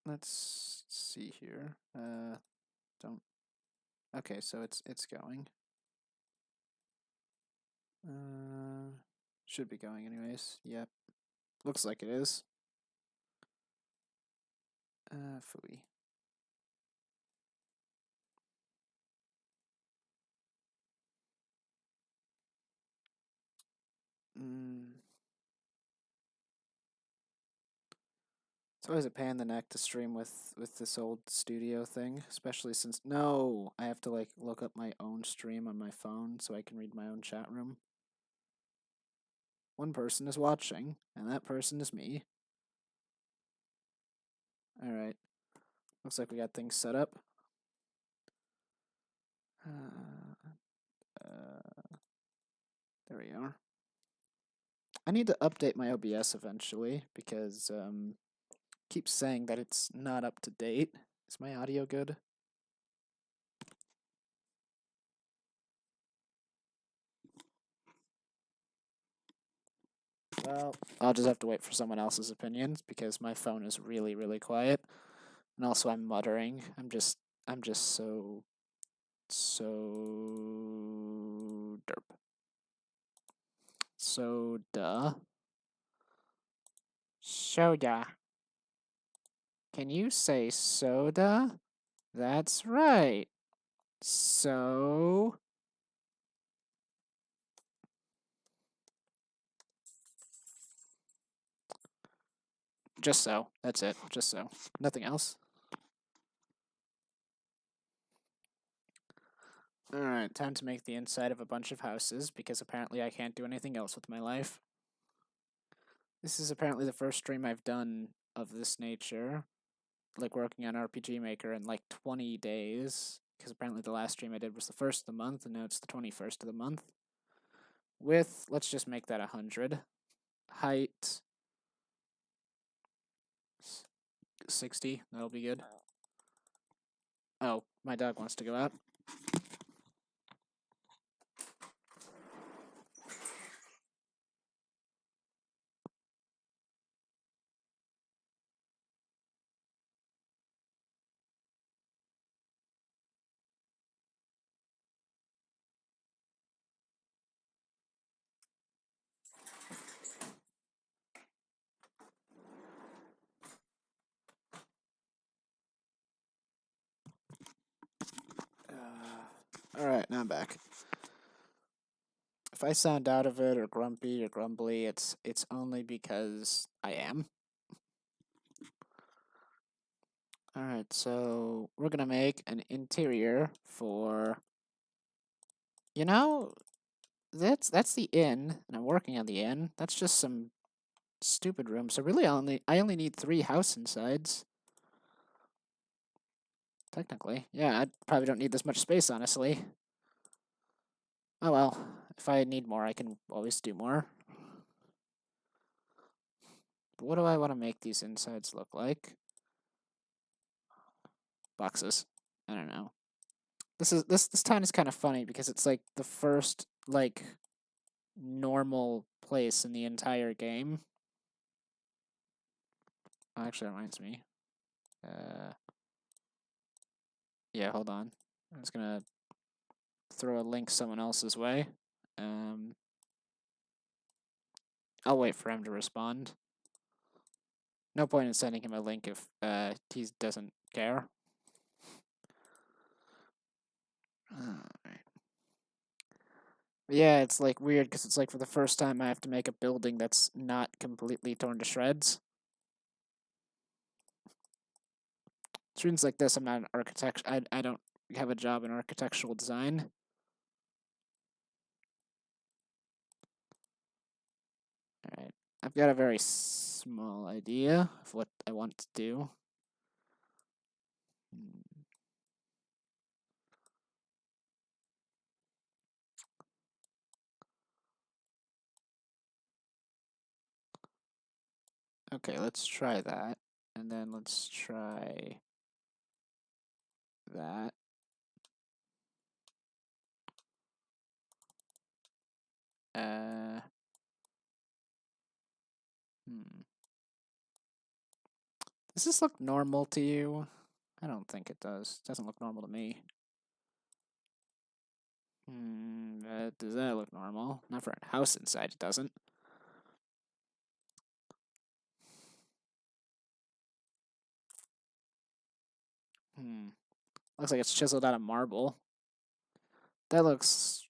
let's see here. Don't. Okay, so it's going. Should be going anyways. Yep. Looks like it is. Phooey. Mm. It's always a pain in the neck to stream with this old studio thing, especially since no, I have to like look up my own stream on my phone so I can read my own chat room. One person is watching, and that person is me. All right. Looks like we got things set up. There we are. I need to update my OBS eventually because keeps saying that it's not up to date. Is my audio good? Well, I'll just have to wait for someone else's opinions because my phone is really, really quiet. And also I'm muttering. I'm just so derp. Soda. Soda. Can you say soda? That's right. So just so. That's it. Just so. Nothing else. Alright, time to make the inside of a bunch of houses, because apparently I can't do anything else with my life. This is apparently the first stream I've done of this nature, like working on RPG Maker in like 20 days, because apparently the last stream I did was the 1st of the month, and now it's the 21st of the month. With, let's just make that 100. Height, 60, that'll be good. Oh, my dog wants to go out. Alright, now I'm back. If I sound out of it or grumpy or grumbly, it's only because I am. Alright, so we're gonna make an interior for, you know, that's the inn, and I'm working on the inn. That's just some stupid room. So really I only need 3 house insides. Technically. Yeah, I probably don't need this much space, honestly. Oh well, if I need more, I can always do more. But what do I want to make these insides look like? Boxes. I don't know. This town is kind of funny because it's like the first like normal place in the entire game. Oh, actually, that reminds me. Yeah, hold on. I'm just gonna throw a link someone else's way. I'll wait for him to respond. No point in sending him a link if he doesn't care. Alright. Yeah, it's like weird because it's like for the first time I have to make a building that's not completely torn to shreds. Students like this, I'm not an architect. I don't have a job in architectural design. Alright. I've got a very small idea of what I want to do. Okay, let's try that. And then let's try that. Does this look normal to you? I don't think it does. It doesn't look normal to me. Does that look normal? Not for a house inside, it doesn't. Looks like it's chiseled out of marble. That looks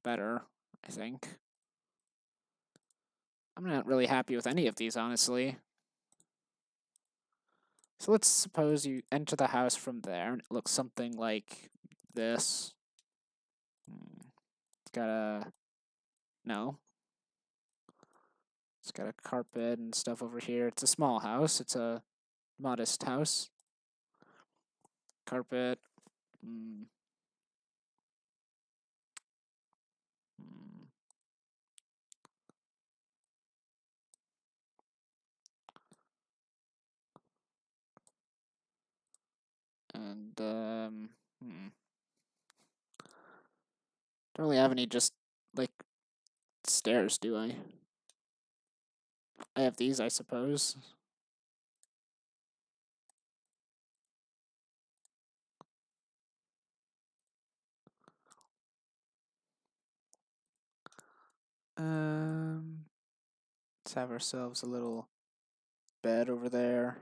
better, I think. I'm not really happy with any of these, honestly. So let's suppose you enter the house from there, and it looks something like this. It's got a... No. It's got a carpet and stuff over here. It's a small house. It's a modest house. Carpet. Mm. Mm. And, don't really have any just, like, stairs, do I? I have these, I suppose. Um, let's have ourselves a little bed over there.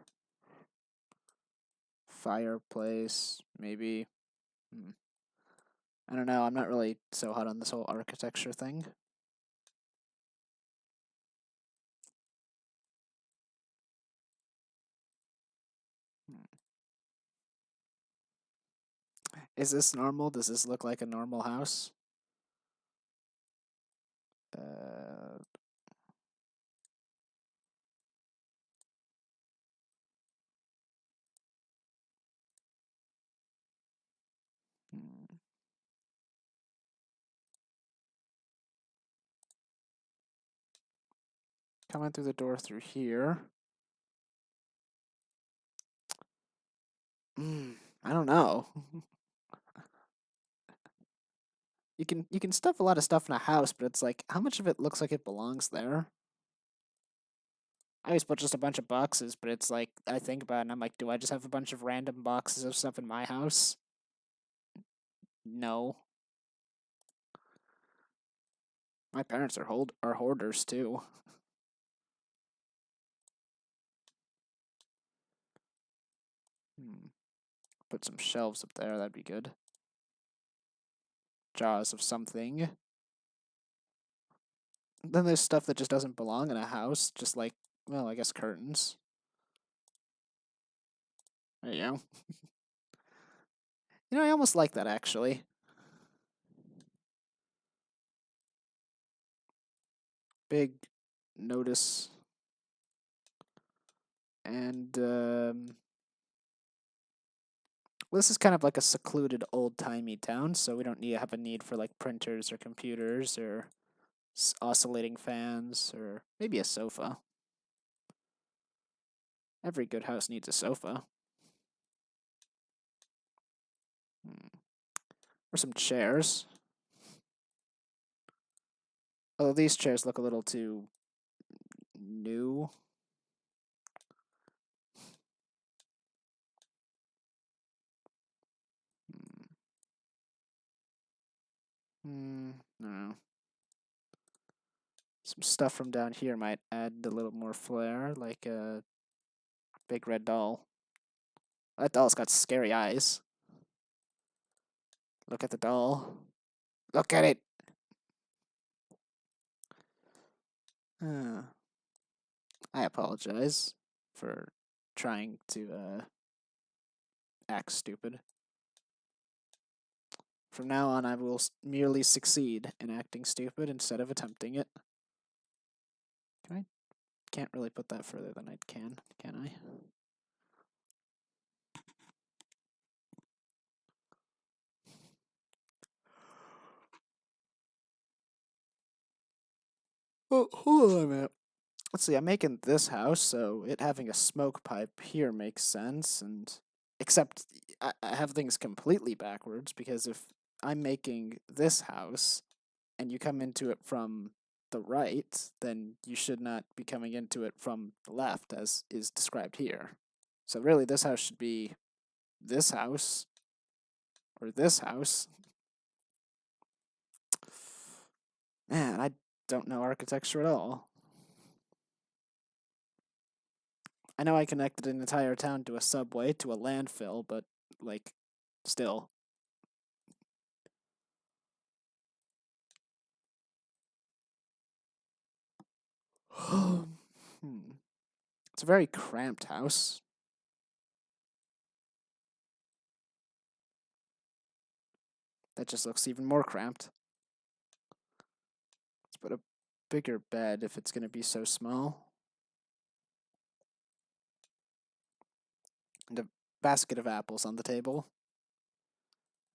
Fireplace, maybe. I don't know. I'm not really so hot on this whole architecture thing. Is this normal? Does this look like a normal house? Uh, hmm. Coming through the door through here. I don't know. You can stuff a lot of stuff in a house, but it's like how much of it looks like it belongs there? I always put just a bunch of boxes, but it's like I think about it and I'm like, do I just have a bunch of random boxes of stuff in my house? No. My parents are hoarders too. Put some shelves up there, that'd be good. Jaws of something. Then there's stuff that just doesn't belong in a house, just like, well, I guess curtains. There you go. I almost like that actually. Big notice. And well, this is kind of like a secluded old-timey town, so we don't have a need for like printers or computers or oscillating fans or maybe a sofa. Every good house needs a sofa. Or some chairs. Although these chairs look a little too new. I don't know. Some stuff from down here might add a little more flair, like a big red doll. That doll's got scary eyes. Look at the doll. Look at it! I apologize for trying to act stupid. From now on, I will merely succeed in acting stupid instead of attempting it. Can't really put that further than I can I? Oh, hold on a minute. Let's see, I'm making this house, so it having a smoke pipe here makes sense, and except I have things completely backwards, because if I'm making this house and you come into it from the right, then you should not be coming into it from the left, as is described here. So really, this house should be this house, or this house. Man, I don't know architecture at all. I know I connected an entire town to a subway, to a landfill, but, like, still. Hmm. It's a very cramped house. That just looks even more cramped. Let's put a bigger bed if it's going to be so small. And a basket of apples on the table.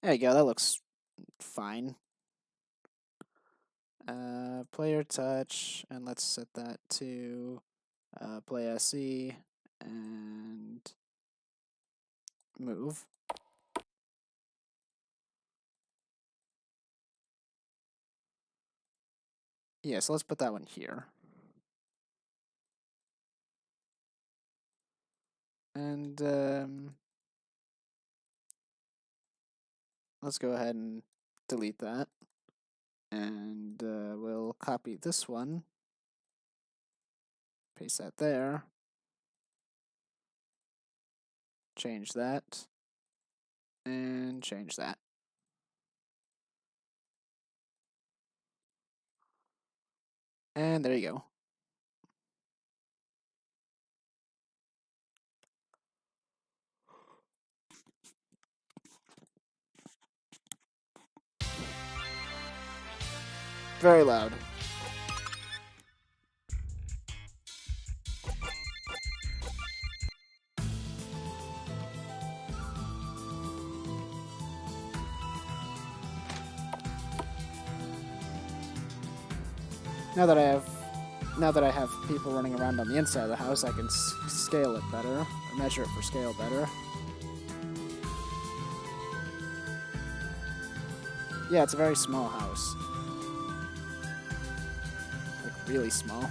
There you go, that looks fine. Player touch, and let's set that to play SE and move. Yeah, so let's put that one here. And let's go ahead and delete that. And we'll copy this one, paste that there, change that, and change that. And there you go. Very loud. Now that I have people running around on the inside of the house, I can scale it better, or measure it for scale better. Yeah, it's a very small house. Like, really small.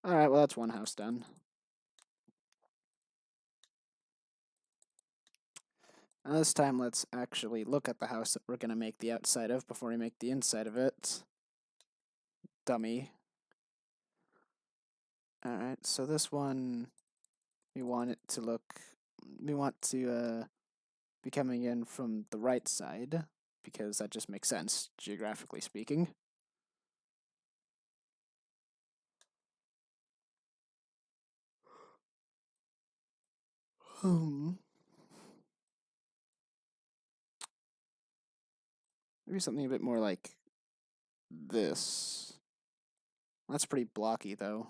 Alright, well, that's one house done. Now this time, let's actually look at the house that we're going to make the outside of before we make the inside of it. Dummy. Alright, so this one, we want it to look... We want to be coming in from the right side, because that just makes sense, geographically speaking. Maybe something a bit more like this. That's pretty blocky, though.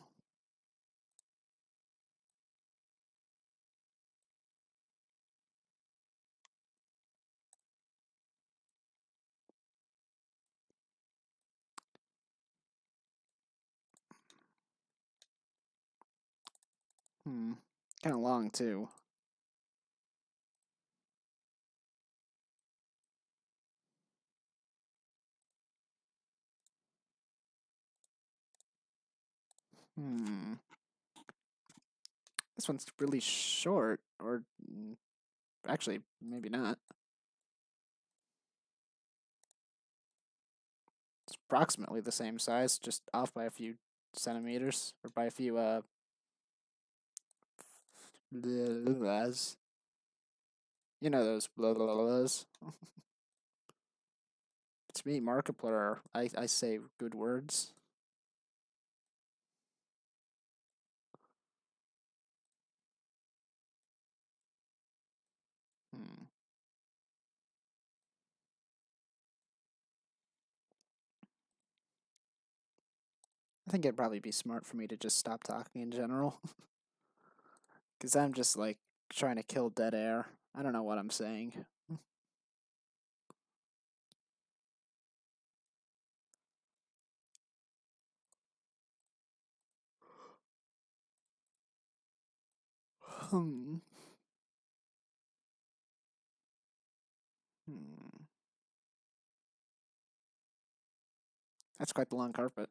Kind of long, too. This one's really short, or actually, maybe not. It's approximately the same size, just off by a few centimeters, or by a few, blahs. You know those blahs. It's me, Markiplier. I say good words. I think it'd probably be smart for me to just stop talking in general. Because I'm just, like, trying to kill dead air. I don't know what I'm saying. Hmm. Hmm. That's quite the long carpet.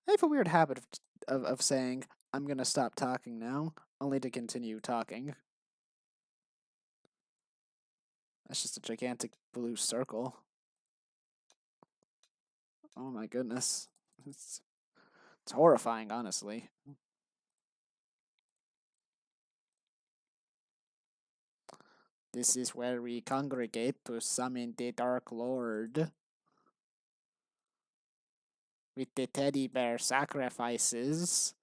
I have a weird habit of saying, I'm gonna stop talking now, only to continue talking. That's just a gigantic blue circle. Oh my goodness. It's, it's horrifying, honestly. This is where we congregate to summon the Dark Lord. With the teddy bear sacrifices.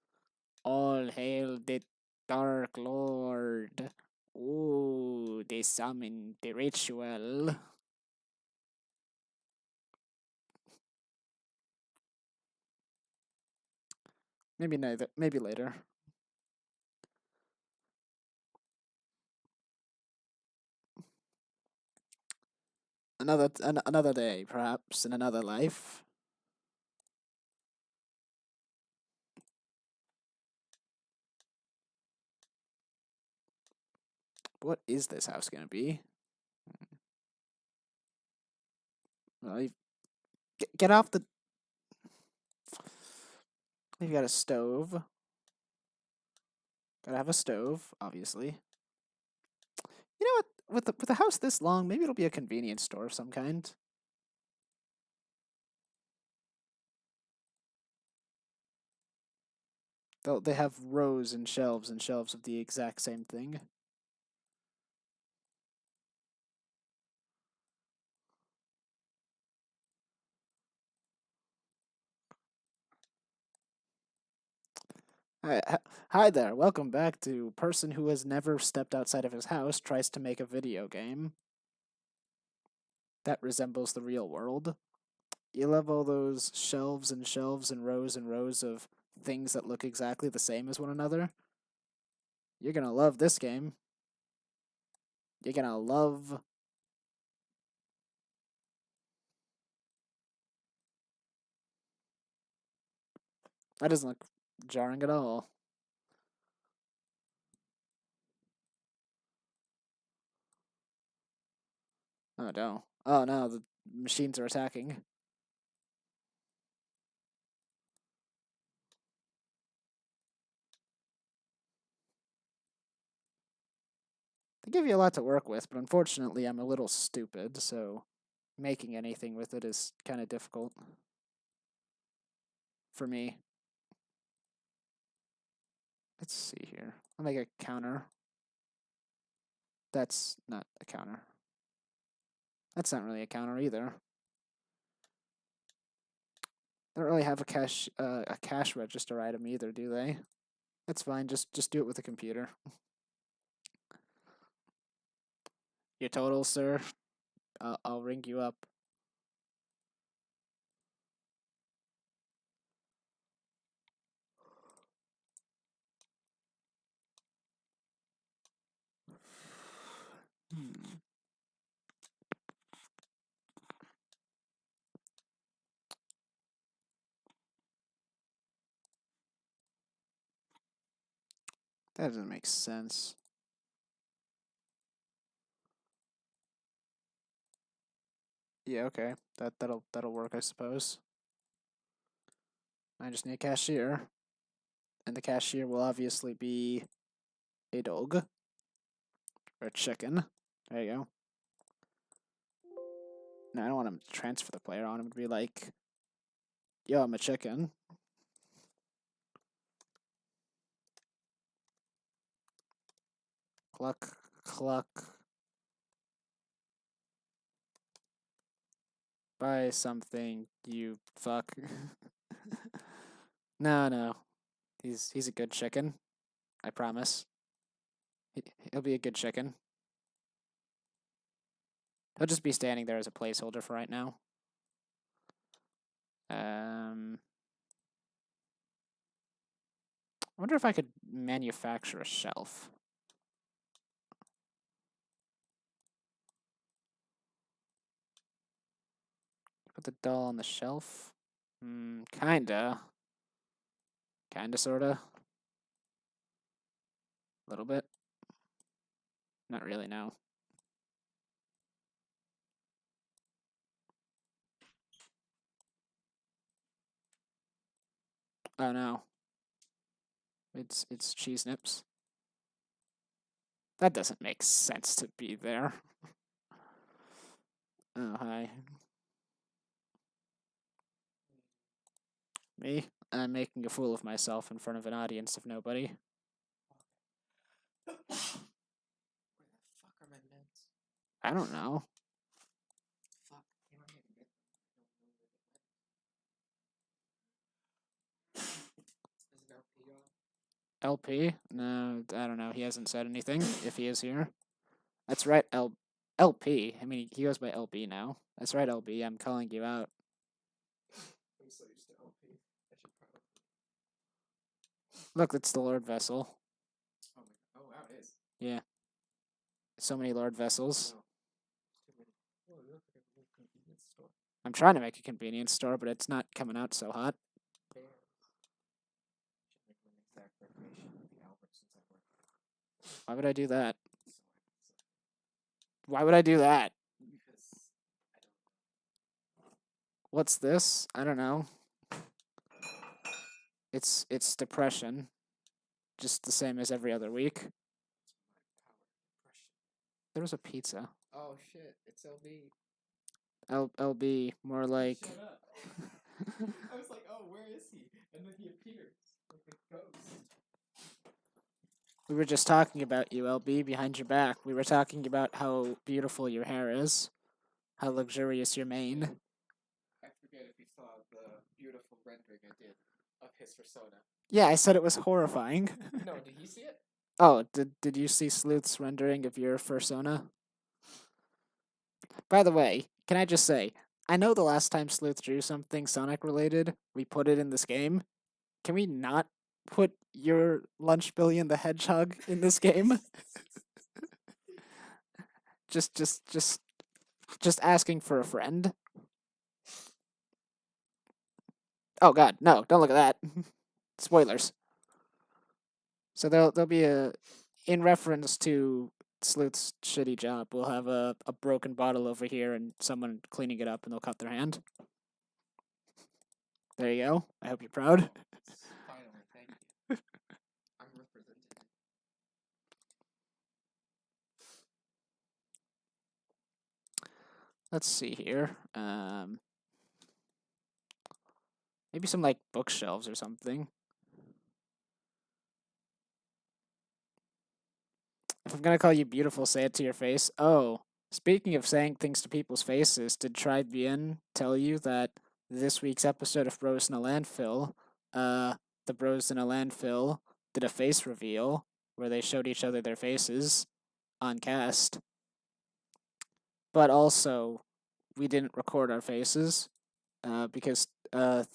All hail the Dark Lord. Ooh, they summon the ritual. Maybe neither. Maybe later. Another day, perhaps in another life. What is this house gonna be? Well, get off the. You've got a stove. Gotta have a stove, obviously. You know what? With a house this long, maybe it'll be a convenience store of some kind. They have rows and shelves of the exact same thing. Hi there. Welcome back to person who has never stepped outside of his house tries to make a video game that resembles the real world. You love all those shelves and rows of things that look exactly the same as one another. You're gonna love this game. You're gonna love. That doesn't look jarring at all. Oh no. Oh no, the machines are attacking. They give you a lot to work with, but unfortunately I'm a little stupid, so making anything with it is kind of difficult for me. Let's see here. I'll make a counter. That's not a counter. That's not really a counter either. They don't really have a cash register item either, do they? That's fine. Just do it with a computer. Your total, sir. I'll ring you up. Hmm. That doesn't make sense. Yeah, okay. That'll work, I suppose. I just need a cashier, and the cashier will obviously be a dog or a chicken. There you go. No, I don't want him to transfer the player. I want him to be like, "Yo, I'm a chicken." Cluck, cluck. Buy something, you fuck. No, no. He's a good chicken. I promise. He'll be a good chicken. He'll just be standing there as a placeholder for right now. I wonder if I could manufacture a shelf. Put the doll on the shelf? Kinda. Kinda, sorta. A little bit. Not really, no. Oh no. It's cheese nips. That doesn't make sense to be there. Oh, hi. Me? I'm making a fool of myself in front of an audience of nobody. Where the fuck are my meds? I don't know. Fuck, you don't even get them. I don't know where they went. Is it LP on? LP? No, I don't know. He hasn't said anything, if he is here. That's right, LP. I mean, he goes by LB now. That's right, LB. I'm calling you out. I'm so used to LP. I should probably. Look, it's the Lord Vessel. Oh my. Oh wow, it is. Yeah. So many Lord Vessels. No. Too many. Oh, it looks like a little convenience store. I'm trying to make a convenience store, but it's not coming out so hot. Bears. Should make an exact recreation of the Albertsons I work with. Why would I do that? So Why would I do that? because I don't know. What's this? I don't know. It's depression. Just the same as every other week. That's my power impression. There was a pizza. Oh shit, it's LB. LB, more like. Shut up. I was like, oh, where is he? And then he appears like a ghost. We were just talking about you, LB, behind your back. We were talking about how beautiful your hair is, how luxurious your mane. I forget if he saw the beautiful rendering I did of his persona. Yeah, I said it was horrifying. No, did he see it? Oh, did you see Sleuth's rendering of your persona? By the way, can I just say, I know the last time Sleuth drew something Sonic related, we put it in this game. Can we not put your Lunch Billion the Hedgehog in this game? just asking for a friend. Oh God, no! Don't look at that. Spoilers. So there'll be in reference to Sleuth's shitty job. We'll have a broken bottle over here and someone cleaning it up, and they'll cut their hand. There you go. I hope you're proud. Finally, thank you. I'm represented. Let's see here. Maybe some like bookshelves or something. If I'm gonna call you beautiful, say it to your face. Oh, speaking of saying things to people's faces, did Try Bien tell you that this week's episode of Bros in a Landfill, the Bros in a Landfill did a face reveal where they showed each other their faces on cast, but also we didn't record our faces because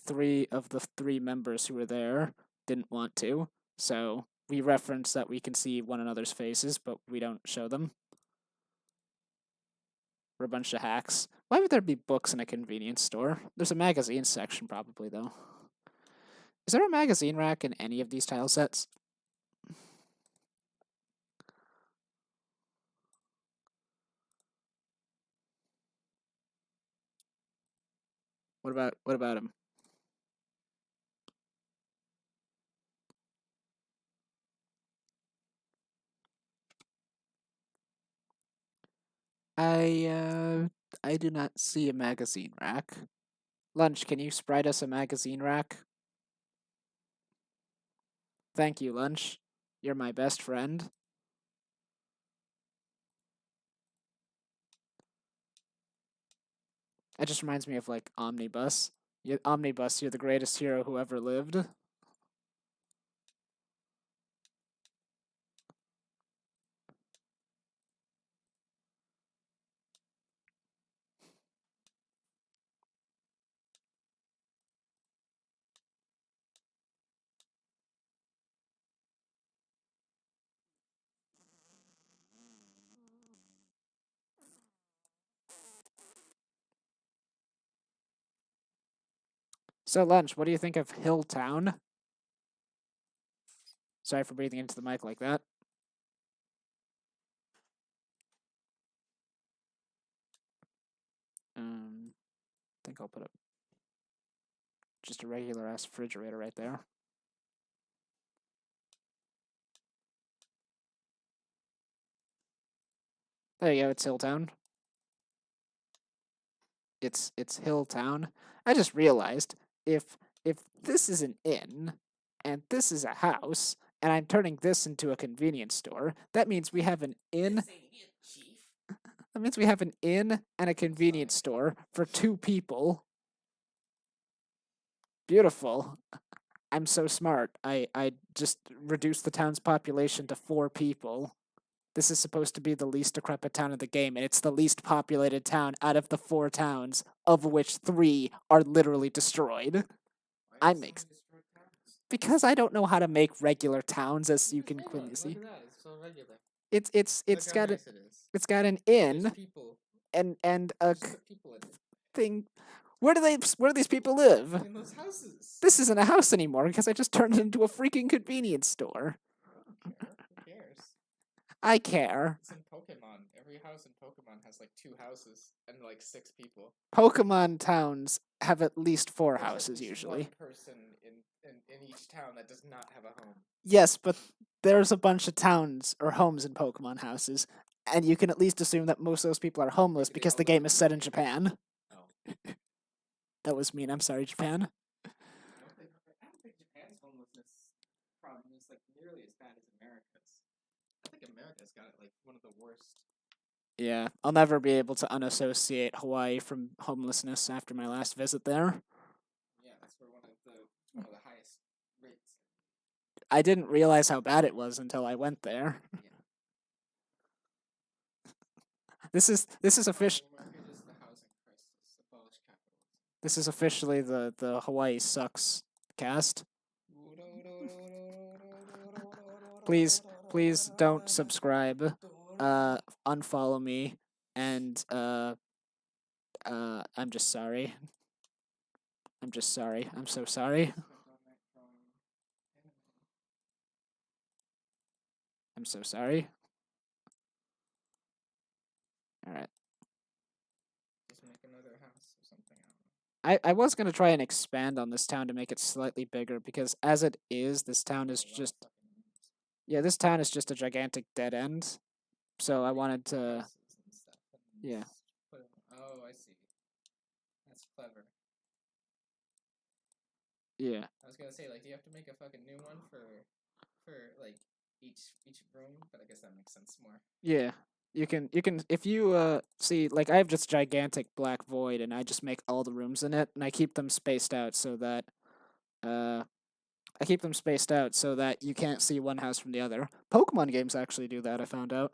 three of the three members who were there didn't want to. So we reference that we can see one another's faces, but we don't show them. We're a bunch of hacks. Why would there be books in a convenience store? There's a magazine section, probably, though. Is there a magazine rack in any of these tile sets? What about him? I do not see a magazine rack. Lunch, can you sprite us a magazine rack? Thank you, Lunch. You're my best friend. It just reminds me of like Omnibus. Omnibus, you're the greatest hero who ever lived. So, Lunch, what do you think of Hilltown? Sorry for breathing into the mic like that. I think I'll put up just a regular ass refrigerator right there. There you go, it's Hilltown. It's Hilltown. I just realized if this is an inn and this is a house and I'm turning this into a convenience store, that means we have an inn. This ain't it, Chief. That means we have an inn and a convenience store for 2 people. Beautiful. I'm so smart. I just reduced the town's population to 4 people. This is supposed to be the least decrepit town in the game, and it's the least populated town out of the 4 towns, of which 3 are literally destroyed. Why I is make someone destroyed towns? Because I don't know how to make regular towns, as you Look can at clearly that, see. Look at that. It's so regular. It's Look how got nice it is. it's got an There's inn people. and a There's the people in it. thing. Where do these people live? In those houses. This isn't a house anymore because I just turned it into a freaking convenience store. I don't care. Who cares? I care. It's in Pokemon. Every house in Pokemon has like 2 houses and like 6 people. Pokemon towns have at least 4 There's at houses least usually. 1 person in each town that does not have a home. Yes, but there's a bunch of towns or homes in Pokemon houses, and you can at least assume that most of those people are homeless Maybe they because all the live game in is the set in same Japan. Oh. That was mean. I'm sorry, Japan. I don't think Japan's homelessness problem is like nearly as bad as America's. I think America's got it like one of the worst. Yeah, I'll never be able to unassociate Hawaii from homelessness after my last visit there. Yeah, that's where one of the highest rates. I didn't realize how bad it was until I went there. Yeah. This is official. America is the housing crisis. Abolish capitalism. This is officially the Hawaii sucks cast. Please don't subscribe. Unfollow me, and I'm just sorry. I'm just sorry. I'm so sorry. I'm so sorry. All right. Just make another house or something. I don't know. I was gonna try and expand on this town to make it slightly bigger because as it is, this town is just this town is just a gigantic dead end. So I wanted to Houses and stuff and yeah. Oh, I see. That's clever. Yeah. I was gonna say, like, do you have to make a fucking new one for like each room? But I guess that makes sense more. Yeah. You can if you see like I have just gigantic black void and I just make all the rooms in it and I keep them spaced out so that you can't see one house from the other. Pokemon games actually do that, I found out.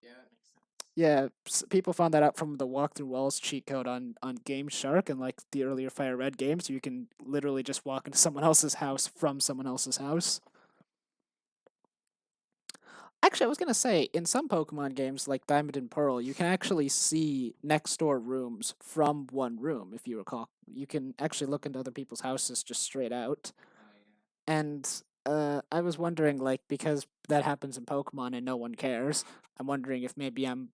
Yeah, that makes sense. Yeah, people found that out from the walk through walls cheat code on Game Shark and like the earlier Fire Red games. You can literally just walk into someone else's house from someone else's house. Actually, I was gonna say in some Pokemon games like Diamond and Pearl, you can actually see next door rooms from one room. If you recall, you can actually look into other people's houses just straight out. Oh yeah. And I was wondering, like, because that happens in Pokemon and no one cares, I'm wondering if maybe I'm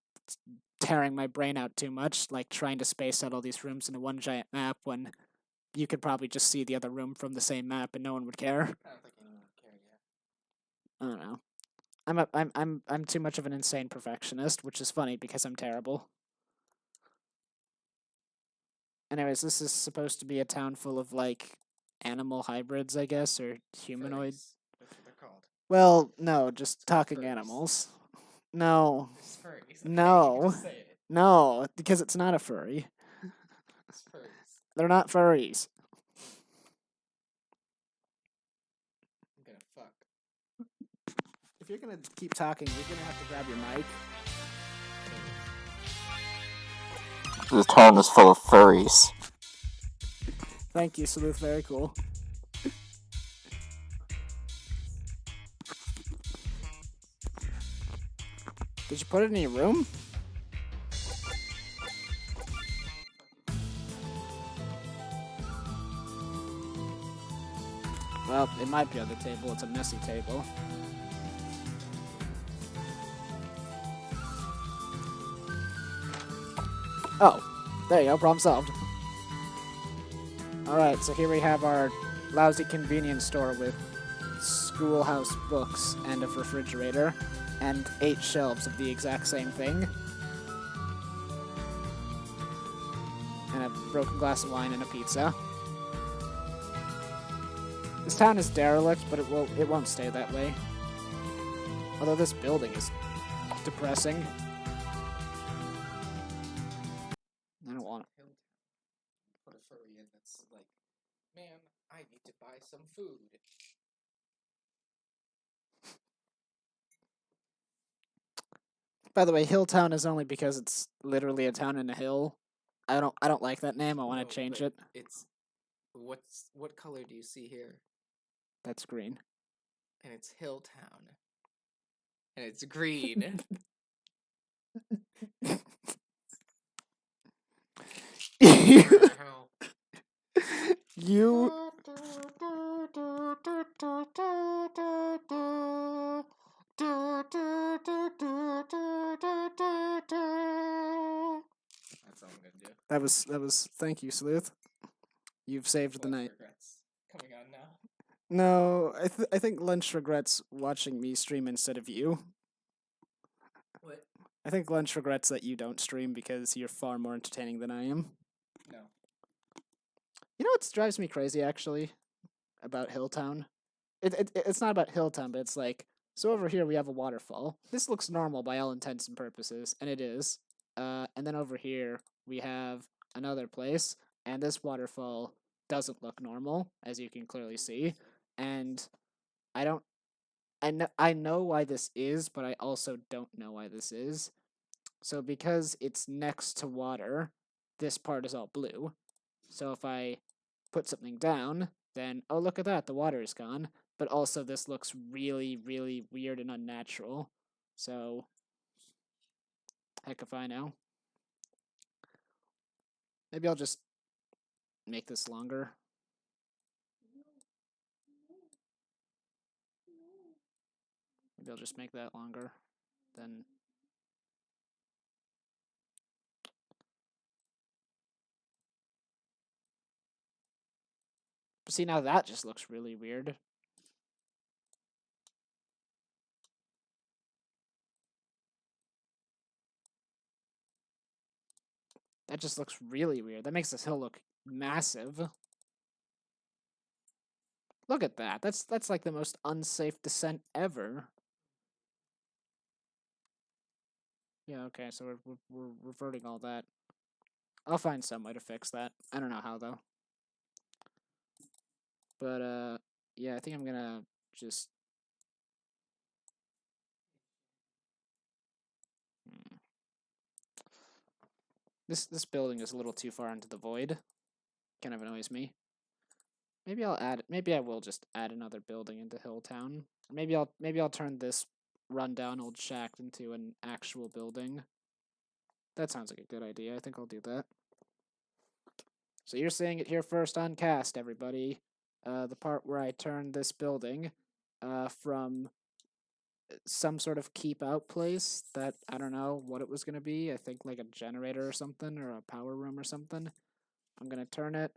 tearing my brain out too much, like trying to space out all these rooms into one giant map when you could probably just see the other room from the same map and no one would care. I don't think anyone would care yet. I don't know. I'm too much of an insane perfectionist, which is funny because I'm terrible. Anyways, this is supposed to be a town full of like animal hybrids, I guess, or humanoid. Furries. That's what they're called. Well, no, just not talking furries. animals. No. It's furries. Okay, No. you can just say it. No, because it's not a furry. It's furries. They're not furries. I'm gonna fuck. If you're gonna keep talking, you're gonna have to grab your mic. This town is full of furries. Thank you, Salute. Very cool. Did you put it in your room? Well, Oh, it might be on the table. It's a messy table. Oh, there you go. Problem solved. Alright, so here we have our lousy convenience store with schoolhouse books and a refrigerator and 8 shelves of the exact same thing. And a broken glass of wine and a pizza. This town is derelict, but it won't stay that way. Although this building is depressing. I don't want it. Put a furry in that's like, man, I need to buy some food. By the way, Hilltown is only because it's literally a town in a hill. I don't like that name. I want to change it. It's what color do you see here? That's green. And it's Hilltown. And it's green. You That's all I'm gonna do. that was thank you, Sleuth. You've saved the night. Regrets coming on now. No, I think Lunch regrets watching me stream instead of you. What? I think Lunch regrets that you don't stream because you're far more entertaining than I am. No. You know what drives me crazy actually about Hilltown? It's not about Hilltown, but it's like, so over here we have a waterfall. This looks normal by all intents and purposes, and it is. And then over here we have another place, and this waterfall doesn't look normal, as you can clearly see. And I don't I know why this is, but I also don't know why this is. So because it's next to water, this part is all blue. So if I put something down, then, oh, look at that, the water is gone. But also this looks really, really weird and unnatural. So, heck if I know. Maybe I'll just make this longer. Maybe I'll just make that longer. Then but see, now that just looks really weird. That just looks really weird. That makes this hill look massive. Look at that. That's like the most unsafe descent ever. Yeah, okay, so we're reverting all that. I'll find some way to fix that. I don't know how though. But yeah, I think I'm gonna just This building is a little too far into the void. Kind of annoys me. Maybe I will just add another building into Hilltown. Or maybe I'll turn this rundown old shack into an actual building. That sounds like a good idea. I think I'll do that. So you're seeing it here first on cast, everybody. The part where I turned this building from some sort of keep out place that I don't know what it was going to be. I think like a generator or something, or a power room or something. I'm going to turn it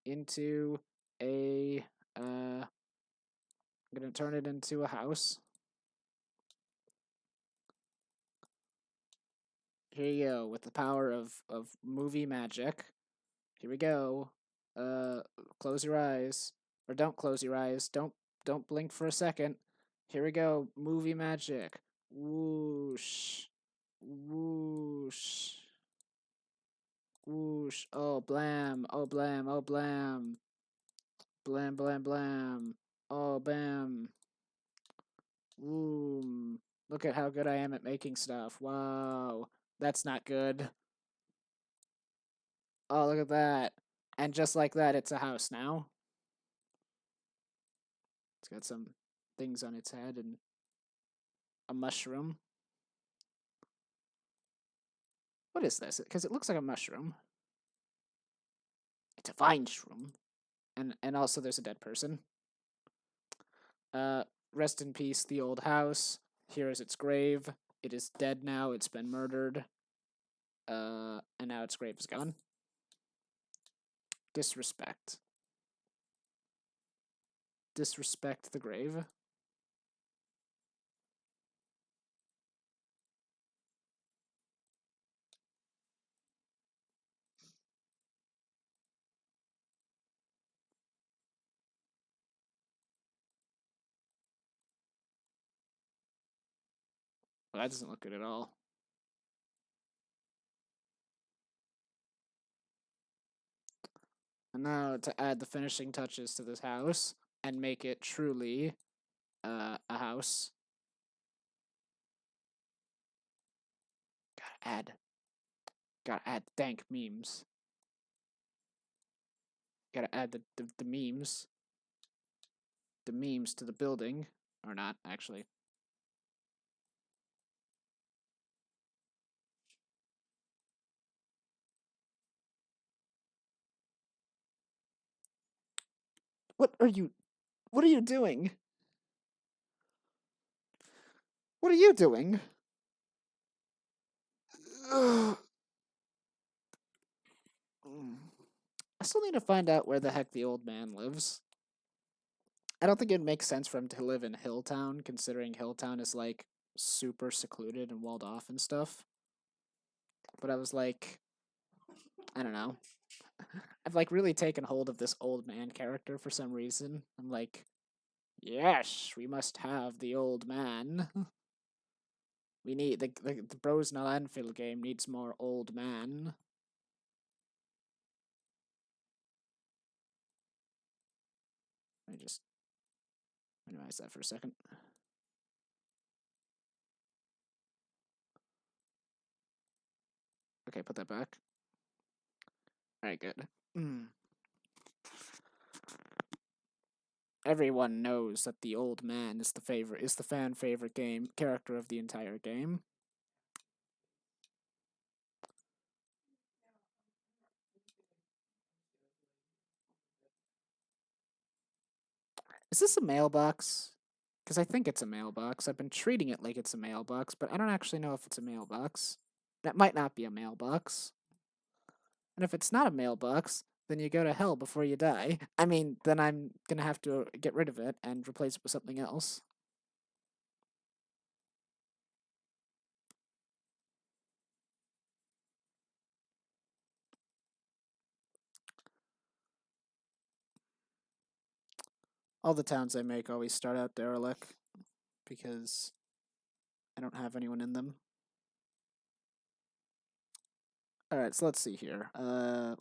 into a I'm going to turn it into a house. Here you go, with the power of movie magic. Here we go. Close your eyes. Or don't close your eyes. Don't blink for a second. Here we go. Movie magic. Whoosh. Whoosh. Whoosh. Oh blam. Oh blam. Oh blam. Blam blam blam. Oh bam. Boom. Look at how good I am at making stuff. Wow. That's not good. Oh, look at that. And just like that, it's a house now. It's got some things on its head and a mushroom. What is this? Because it looks like a mushroom. It's a vine shroom. And also there's a dead person. Uh, Rest in peace, the old house. Here is its grave. It is dead now. It's been murdered. And now its grave is gone. Disrespect. Disrespect the grave. Well, that doesn't look good at all. And now to add the finishing touches to this house and make it truly a house. Gotta add dank memes. Gotta add the memes. The memes to the building. Or not, actually. What are you doing? What are you doing? I still need to find out where the heck the old man lives. I don't think it makes sense for him to live in Hilltown, considering Hilltown is like super secluded and walled off and stuff. But I was like, I don't know. I've like really taken hold of this old man character for some reason. I'm like, yes, we must have the old man. We need the Bros No Landfill game needs more old man. Let me just minimize that for a second. Okay, put that back. Alright, good. Everyone knows that the old man is the fan favorite game character of the entire game. Is this a mailbox? Because I think it's a mailbox. I've been treating it like it's a mailbox, but I don't actually know if it's a mailbox. That might not be a mailbox. And if it's not a mailbox, then you go to hell before you die. I mean, then I'm gonna have to get rid of it and replace it with something else. All the towns I make always start out derelict because I don't have anyone in them. Alright, so let's see here.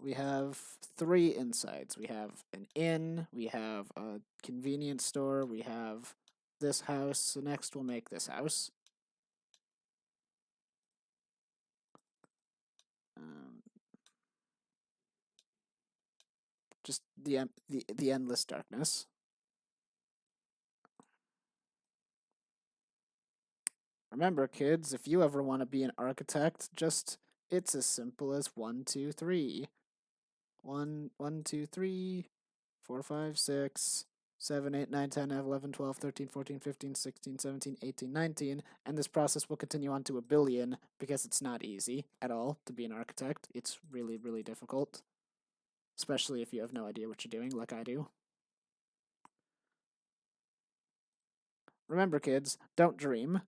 We have 3 insides. We have an inn, we have a convenience store, we have this house. So next we'll make this house. Um, just the endless darkness. Remember, kids, if you ever want to be an architect, it's as simple as 1, 2, 3. 1, 1, 2, 3, 4, 5, 6, 7, 8, 9, 10, 11, 12, 13, 14, 15, 16, 17, 18, 19, and this process will continue on to a billion because it's not easy at all to be an architect. It's really, really difficult, especially if you have no idea what you're doing, like I do. Remember, kids, don't dream.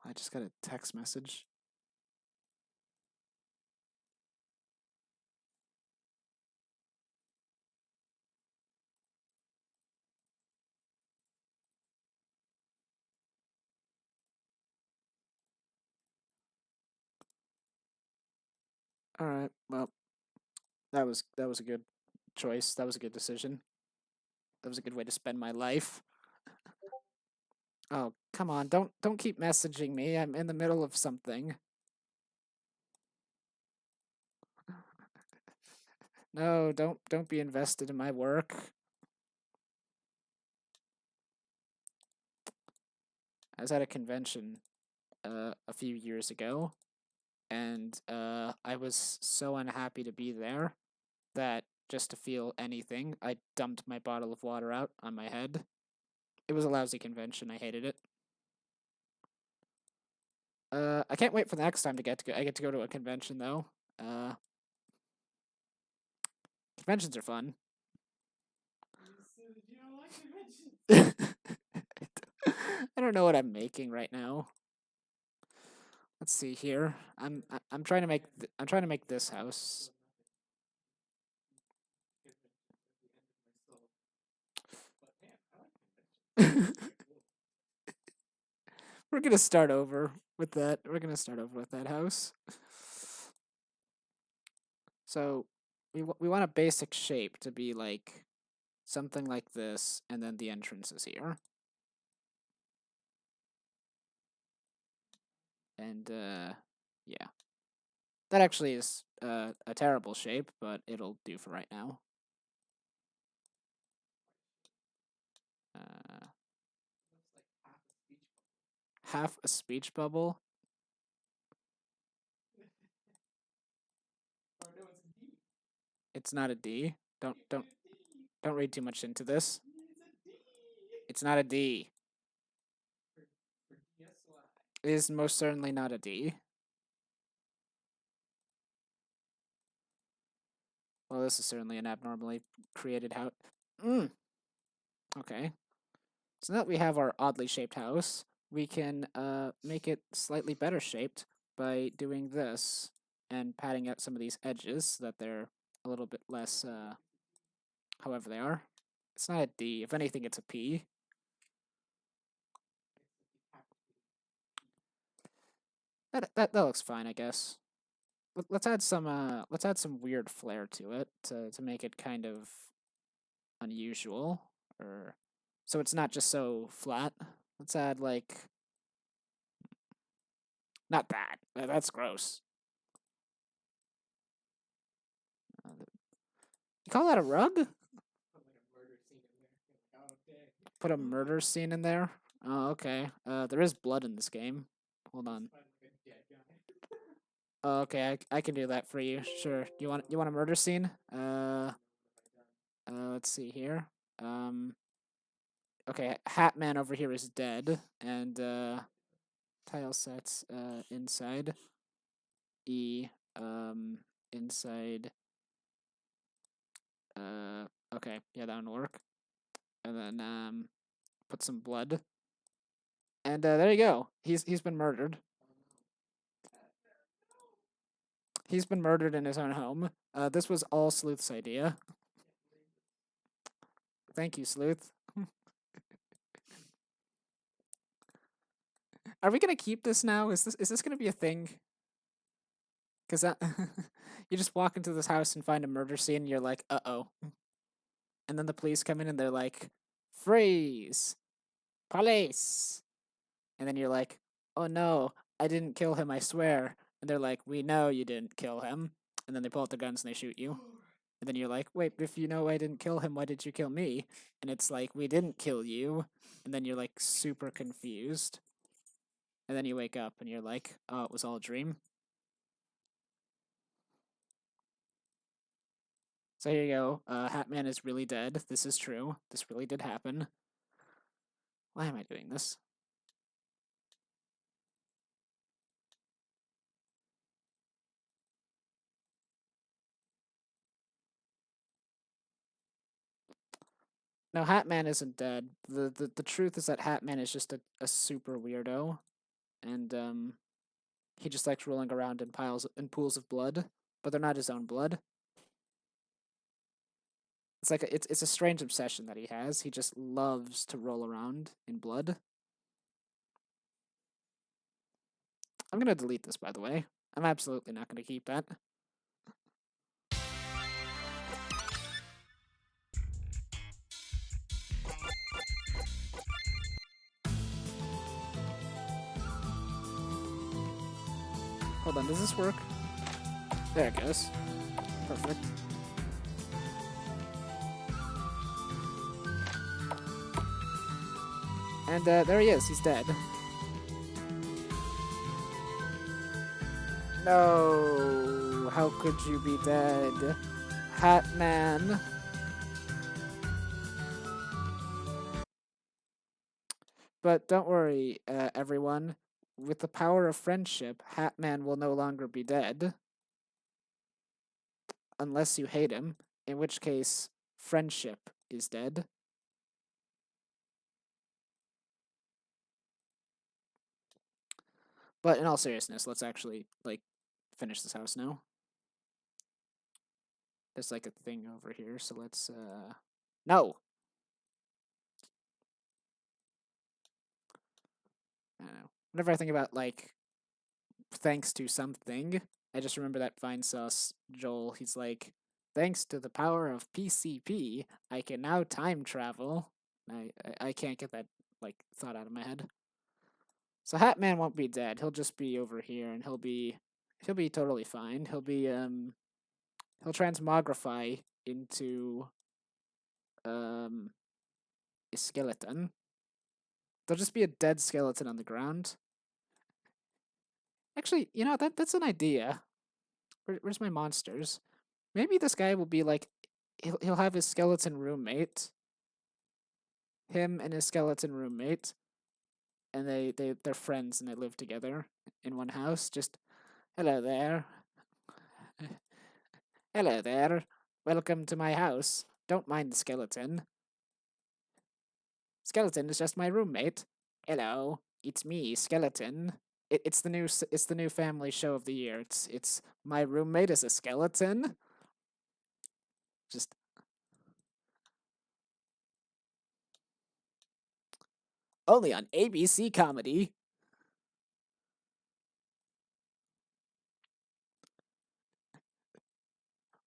I just got a text message. All right, well, that was a good choice. That was a good decision. That was a good way to spend my life. Oh, come on. Don't keep messaging me. I'm in the middle of something. No, don't be invested in my work. I was at a convention a few years ago, and I was so unhappy to be there that just to feel anything. I dumped my bottle of water out on my head. It was a lousy convention. I hated it. I can't wait for the next time I get to go to a convention though. Conventions are fun. You don't like conventions. I don't know what I'm making right now. Let's see here. I'm trying to make I'm trying to make this house. We're gonna start over with that. We're gonna start over with that house. So we want a basic shape to be like something like this, and then the entrance is here. And yeah, that actually is a terrible shape, but it'll do for right now. Uh, half a speech bubble. Oh no, it's a D. It's not a D. Don't read too much into this. It's a D. It's not a D. For Dsy. It is most certainly not a D. Well, this is certainly an abnormally created house. Okay. So now that we have our oddly shaped house, we can make it slightly better shaped by doing this and padding out some of these edges so that they're a little bit less however they are. It's not a D. If anything, it's a P. That looks fine, I guess. Let's add some weird flair to it to make it kind of unusual, or so it's not just so flat. Let's add like not that. That's gross. You call that a rug? Put like a murder scene in there. Oh, okay. Put a murder scene in there? Oh, okay. There is blood in this game. Hold on. Find like a dead guy. Oh, okay, I can do that for you. Sure. You want a murder scene? Let's see here. Okay, Hatman over here is dead, and tile sets inside E inside okay, yeah, that would work. And then put some blood. And there you go. He's been murdered. He's been murdered in his own home. This was all Sleuth's idea. Thank you, Sleuth. Are we gonna keep this now? Is this gonna be a thing? Because that you just walk into this house and find a murder scene, and you're like, uh-oh. And then the police come in and they're like, freeze, police. And then you're like, oh no, I didn't kill him, I swear. And they're like, we know you didn't kill him. And then they pull out their guns and they shoot you. And then you're like, wait, if you know I didn't kill him, why did you kill me? And it's like, we didn't kill you. And then you're like super confused. And then you wake up and you're like, oh, it was all a dream. So here you go. Hatman is really dead. This is true. This really did happen. Why am I doing this? No, Hatman isn't dead. The truth is that Hatman is just a super weirdo. And he just likes rolling around in pools of blood, but they're not his own blood. It's like it's a strange obsession that he has. He just loves to roll around in blood. I'm gonna delete this, by the way. I'm absolutely not gonna keep that. Hold on, does this work? There it goes. Perfect. And there he is. He's dead. No! How could you be dead? Hat Man. But don't worry, everyone. With the power of friendship, Hat Man will no longer be dead. Unless you hate him, in which case, friendship is dead. But in all seriousness, let's actually, like, finish this house now. There's, like, a thing over here, so let's, No! I don't know. Whenever I think about, like, thanks to something, I just remember that Vinesauce Joel. He's like, thanks to the power of PCP, I can now time travel. I can't get that, like, thought out of my head. So Hat Man won't be dead. He'll just be over here, and he'll be totally fine. He'll transmogrify into um a skeleton. There'll just be a dead skeleton on the ground. Actually, that's an idea. Where's my monsters? Maybe this guy will be like, he'll have his skeleton roommate, him and his skeleton roommate, and they're friends and they live together in one house. Just hello there, hello there, welcome to my house. Don't mind the skeleton. Skeleton is just my roommate. Hello, it's me, Skeleton. It's the new family show of the year. It's my roommate is a skeleton. Just only on ABC Comedy.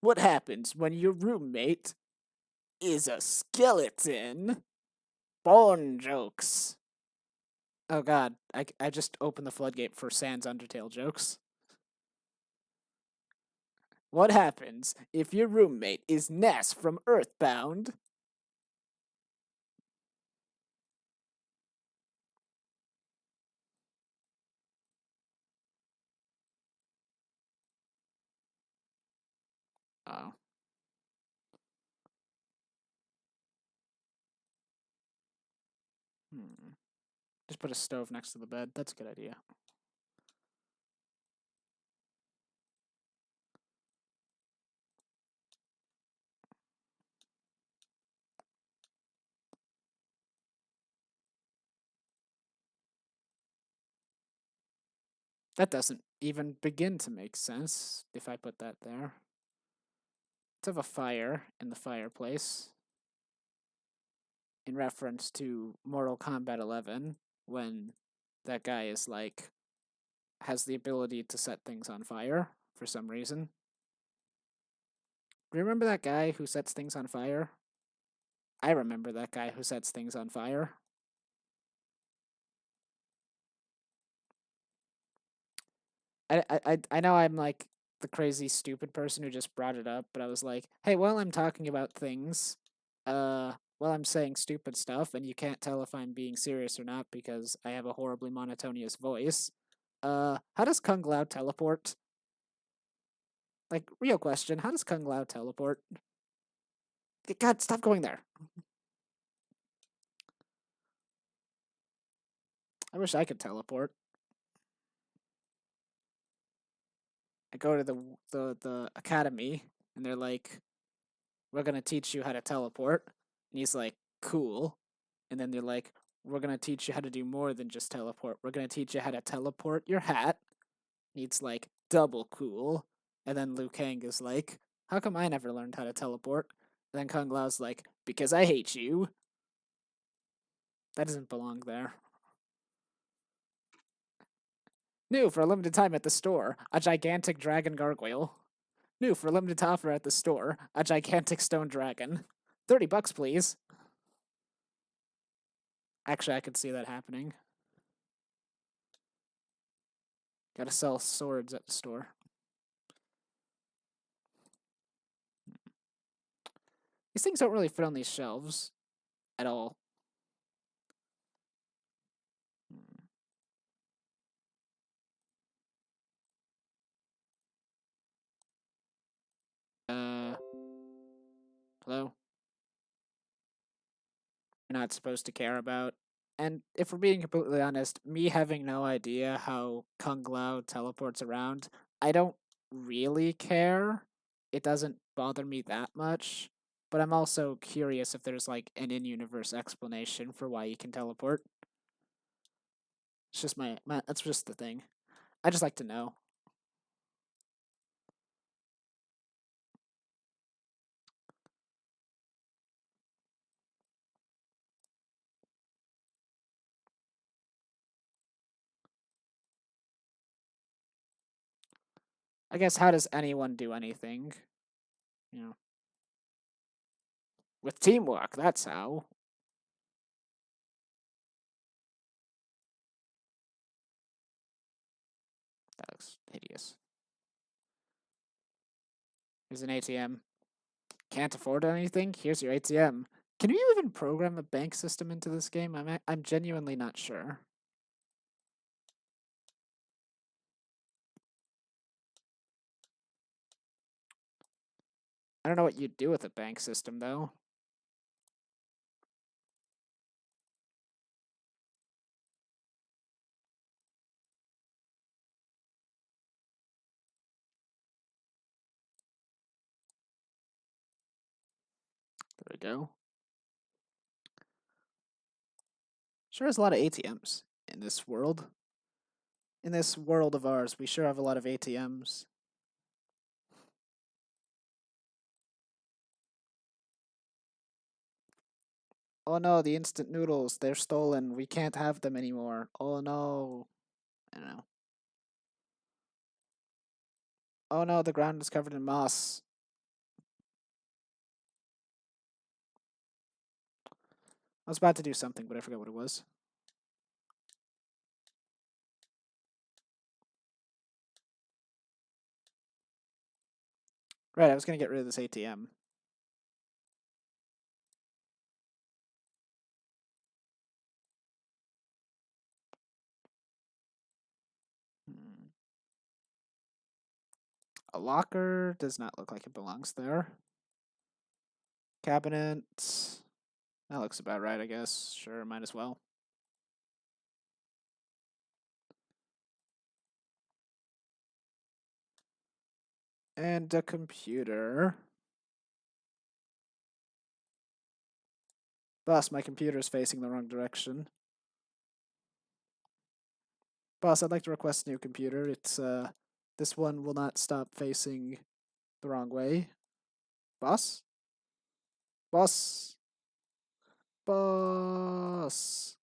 What happens when your roommate is a skeleton? Born jokes. Oh god, I just opened the floodgate for Sans Undertale jokes. What happens if your roommate is Ness from Earthbound? Oh. Hmm. Just put a stove next to the bed. That's a good idea. That doesn't even begin to make sense if I put that there. Let's have a fire in the fireplace in reference to Mortal Kombat 11 when that guy is like has the ability to set things on fire for some reason. Do you remember that guy who sets things on fire? I remember that guy who sets things on fire. I know I'm like the crazy stupid person who just brought it up, but I was like, hey, while I'm talking about things, while I'm saying stupid stuff, and you can't tell if I'm being serious or not because I have a horribly monotonous voice. How does Kung Lao teleport? Like, real question, how does Kung Lao teleport? God, stop going there. I wish I could teleport. I go to the academy, and they're like, we're gonna teach you how to teleport. And he's like, cool. And then they're like, we're gonna teach you how to do more than just teleport. We're gonna teach you how to teleport your hat. And he's like, double cool. And then Liu Kang is like, how come I never learned how to teleport? And then Kung Lao's like, because I hate you. That doesn't belong there. New for a limited time at the store, a gigantic dragon gargoyle. New for a limited offer at the store, a gigantic stone dragon. $30, please. Actually, I could see that happening. Gotta sell swords at the store. These things don't really fit on these shelves at all. Uh, Hello? You're not supposed to care about. And if we're being completely honest, me having no idea how Kung Lao teleports around, I don't really care. It doesn't bother me that much. But I'm also curious if there's like an in-universe explanation for why he can teleport. It's just my that's just the thing. I just like to know. I guess how does anyone do anything? You know, with teamwork, that's how. That looks hideous. Here's an ATM. Can't afford anything? Here's your ATM. Can you even program a bank system into this game? I'm genuinely not sure. I don't know what you'd do with a bank system though. There we go. Sure has a lot of ATMs in this world. In this world of ours, we sure have a lot of ATMs. Oh no, the instant noodles, they're stolen. We can't have them anymore. Oh no. I don't know. Oh no, the ground is covered in moss. I was about to do something, but I forgot what it was. Right, I was gonna get rid of this ATM. Hmm. A locker does not look like it belongs there. Cabinet. That looks about right, I guess. Sure, might as well. And a computer. Boss, my computer is facing the wrong direction. Boss, I'd like to request a new computer. This one will not stop facing the wrong way. Boss? Boss? Boss?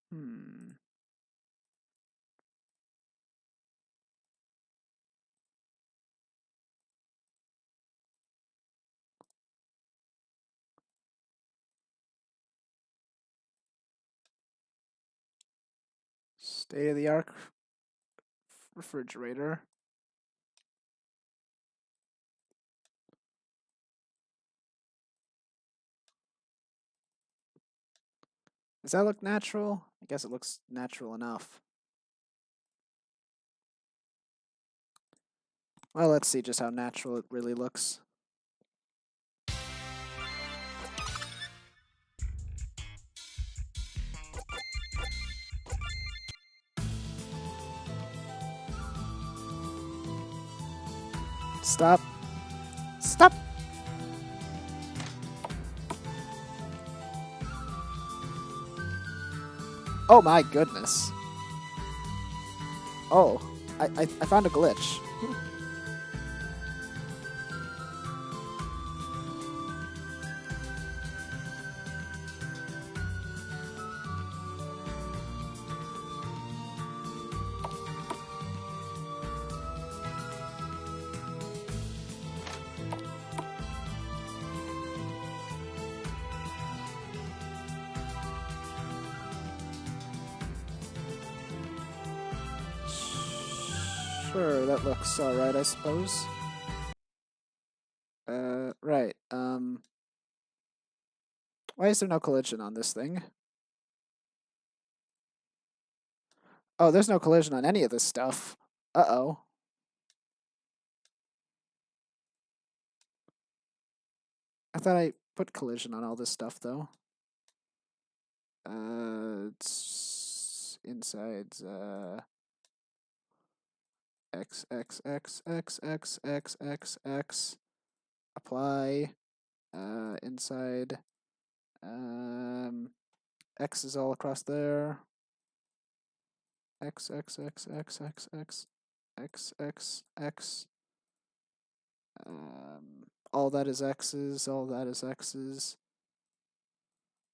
Hmm. State of the art refrigerator. Does that look natural? I guess it looks natural enough. Well, let's see just how natural it really looks. Stop. Stop! Oh my goodness. Oh, I found a glitch. Sure, that looks alright, I suppose. Right. Why is there no collision on this thing? Oh, there's no collision on any of this stuff. Uh-oh. I thought I put collision on all this stuff, though. It's insides, X, X, X, X, X, X, X, X. Apply. Inside. X is all across there. X, X, X, X, X, X, X, X, X. All that is X's, all that is X's.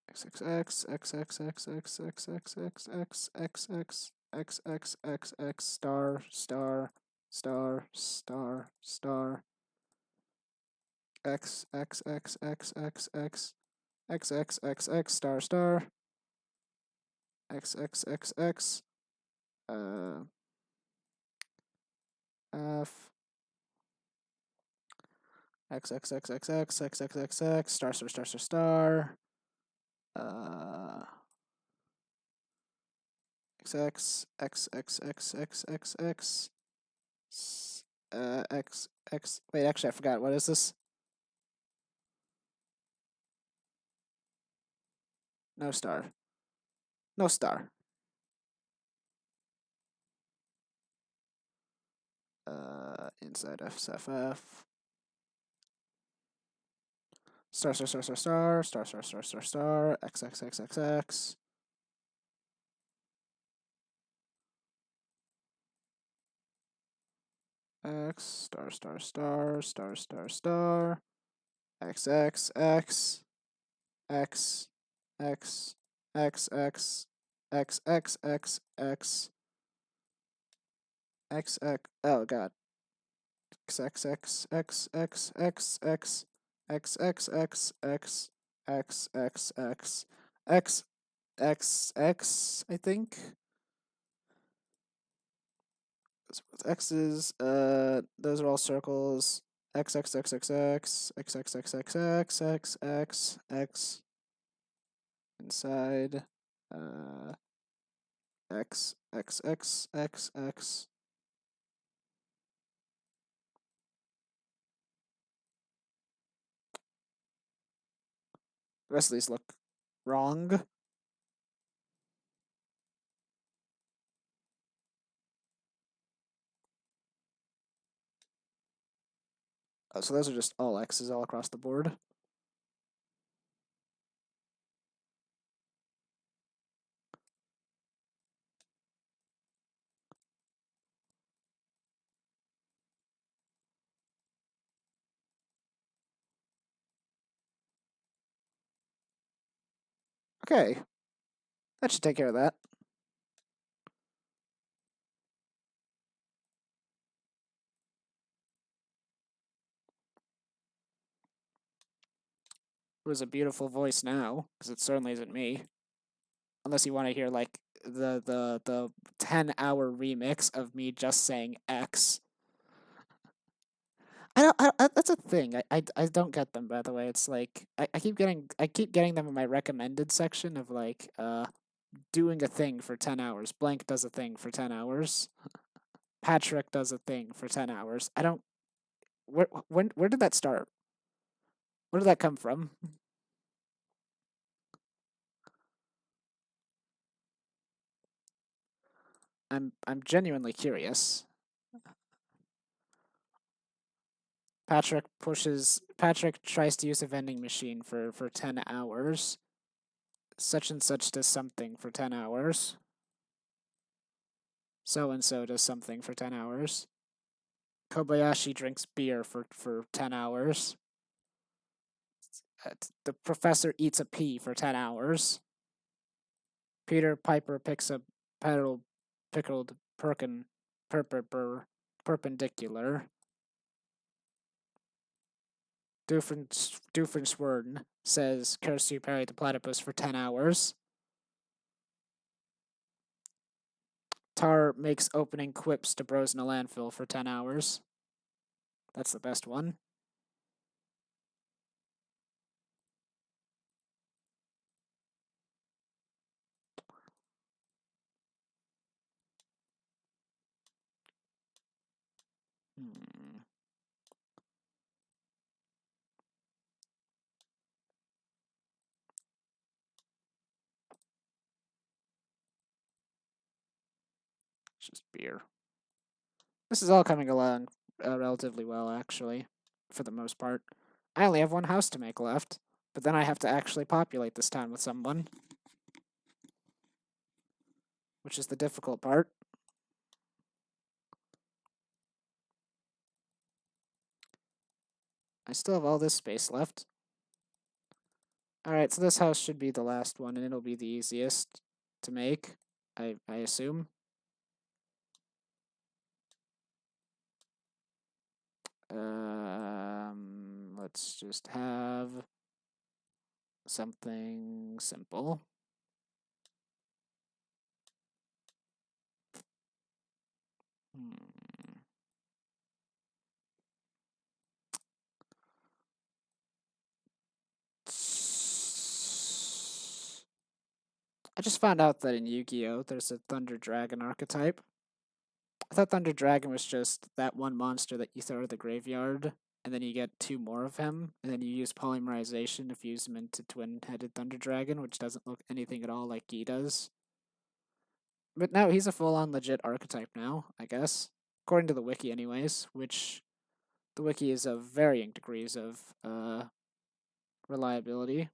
X, X, X, X, X, X, X, X, X, X, X, X, X, X, X, X, X, star, star, star, star, star. X, X, X, X, X, X, X, X, X, X, star, star. X, X, X, X. F. X, X, X, X, X, X, X, X, X, star, star, star, star, star. X, X, X, X, X, X, X, X. X, X. Wait, actually, I forgot. What is this? No star. No star. Inside FSFF. Star, star, star, star, star, star, star, star, star, star, X, X, X, X, X. X, star, star, star, star, star, star, X, X, X, X, X, X, X, X, X, X, X, X, X, oh god. X, X, X, X, X, X, X, X, X, X, X, X, X, X, X, X, X, I think. With X's, those are all circles. X, X, X, X, X, X, X, X, X, X, X, X, X, inside, X, X, X, X, X. The rest of these look wrong. Oh, so those are just all X's all across the board. Okay, that should take care of that. It was a beautiful voice now, because it certainly isn't me. Unless you want to hear like the 10-hour remix of me just saying X. I don't. That's a thing. I don't get them. By the way, it's like I keep getting them in my recommended section of like doing a thing for 10 hours. Blank does a thing for 10 hours. Patrick does a thing for 10 hours. I don't. Where did that start? Where did that come from? I'm genuinely curious. Patrick tries to use a vending machine for 10 hours. Such and such does something for 10 hours. So and so does something for 10 hours. Kobayashi drinks beer for 10 hours. The professor eats a pea for 10 hours. Peter Piper picks a pickled perpendicular. Doofenshmirtz says Kirsty the platypus for 10 hours. Tar makes opening quips to bros in a landfill for 10 hours. That's the best one. Hmm. It's just beer. This is all coming along relatively well, actually, for the most part. I only have one house to make left, but then I have to actually populate this town with someone, which is the difficult part. I still have all this space left. Alright, so this house should be the last one, and it'll be the easiest to make, I assume. Let's just have something simple. Hmm. I just found out that in Yu-Gi-Oh! There's a Thunder Dragon archetype. I thought Thunder Dragon was just that one monster that you throw to the graveyard, and then you get two more of him, and then you use polymerization to fuse him into twin-headed Thunder Dragon, which doesn't look anything at all like Gi does. But no, he's a full-on legit archetype now, I guess. According to the wiki anyways, which the wiki is of varying degrees of reliability.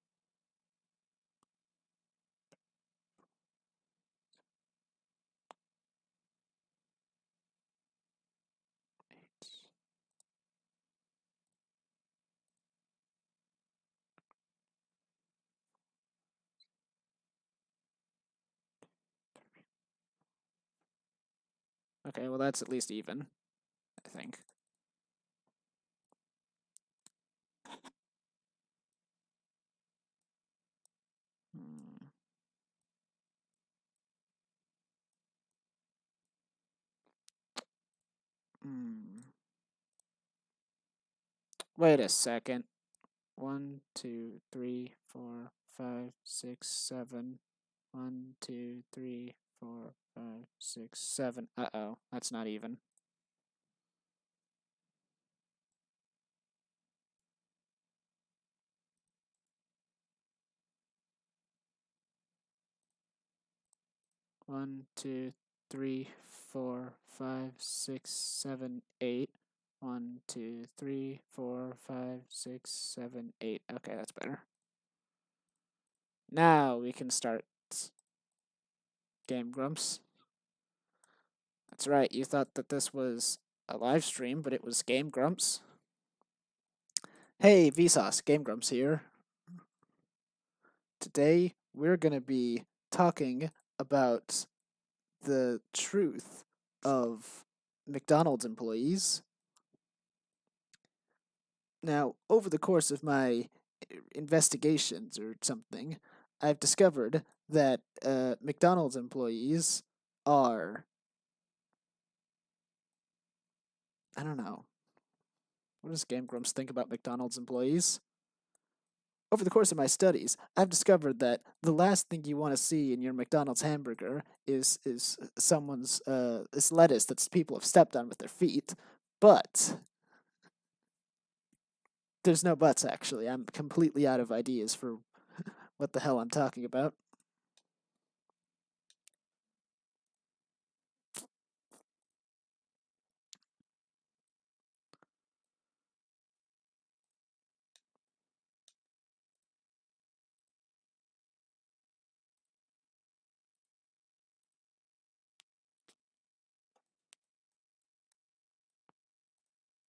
Okay, well that's at least even, I think. Hmm. Hmm. Wait a second. 1, 2, 3, 4, 5, 6, 7. 1, 2, 3, 4, 5, 6, 7. Uh-oh, that's not even. One, two, three, 4, 5, 6, 7, 8. 1, 2, 3, 4, 5, 6, 7, 8. Okay, that's better. Now we can start Game Grumps. That's right, you thought that this was a live stream, but it was Game Grumps. Hey, Vsauce, Game Grumps here. Today we're going to be talking about the truth of McDonald's employees. Now, over the course of my investigations or something, I've discovered that McDonald's employees are, I don't know, what does Game Grumps think about McDonald's employees? Over the course of my studies, I've discovered that the last thing you want to see in your McDonald's hamburger is someone's this lettuce that people have stepped on with their feet. But there's no buts actually. I'm completely out of ideas for what the hell I'm talking about.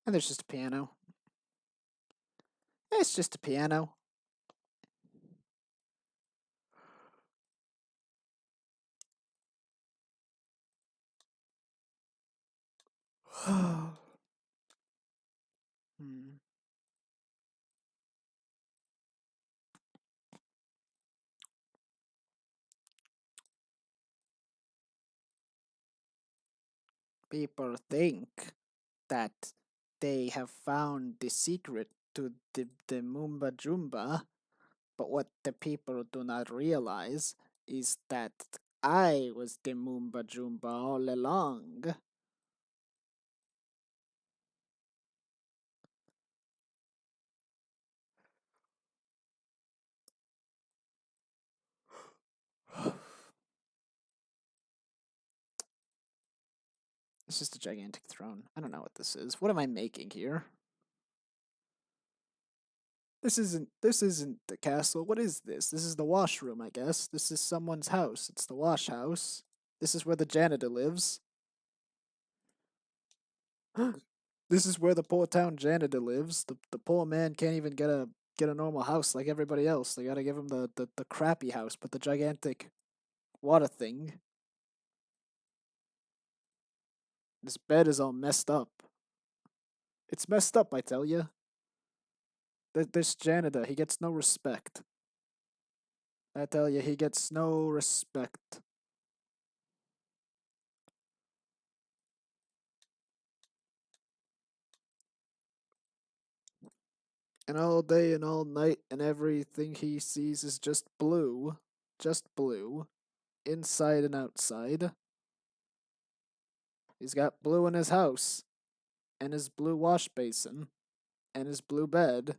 And there's just a piano. It's just a piano. Hmm. People think that they have found the secret to the Moomba Joomba, but what the people do not realize is that I was the Moomba Joomba all along. It's just a gigantic throne. I don't know what this is. What am I making here? This isn't the castle. What is this? This is the washroom, I guess. This is someone's house. It's the wash house. This is where the janitor lives. This is where the poor town janitor lives. The poor man can't even get a normal house like everybody else. They gotta give him the crappy house, but the gigantic water thing. This bed is all messed up. It's messed up, I tell you. This janitor, he gets no respect. I tell you, he gets no respect. And all day and all night, and everything he sees is just blue. Just blue. Inside and outside. He's got blue in his house, and his blue wash basin, and his blue bed,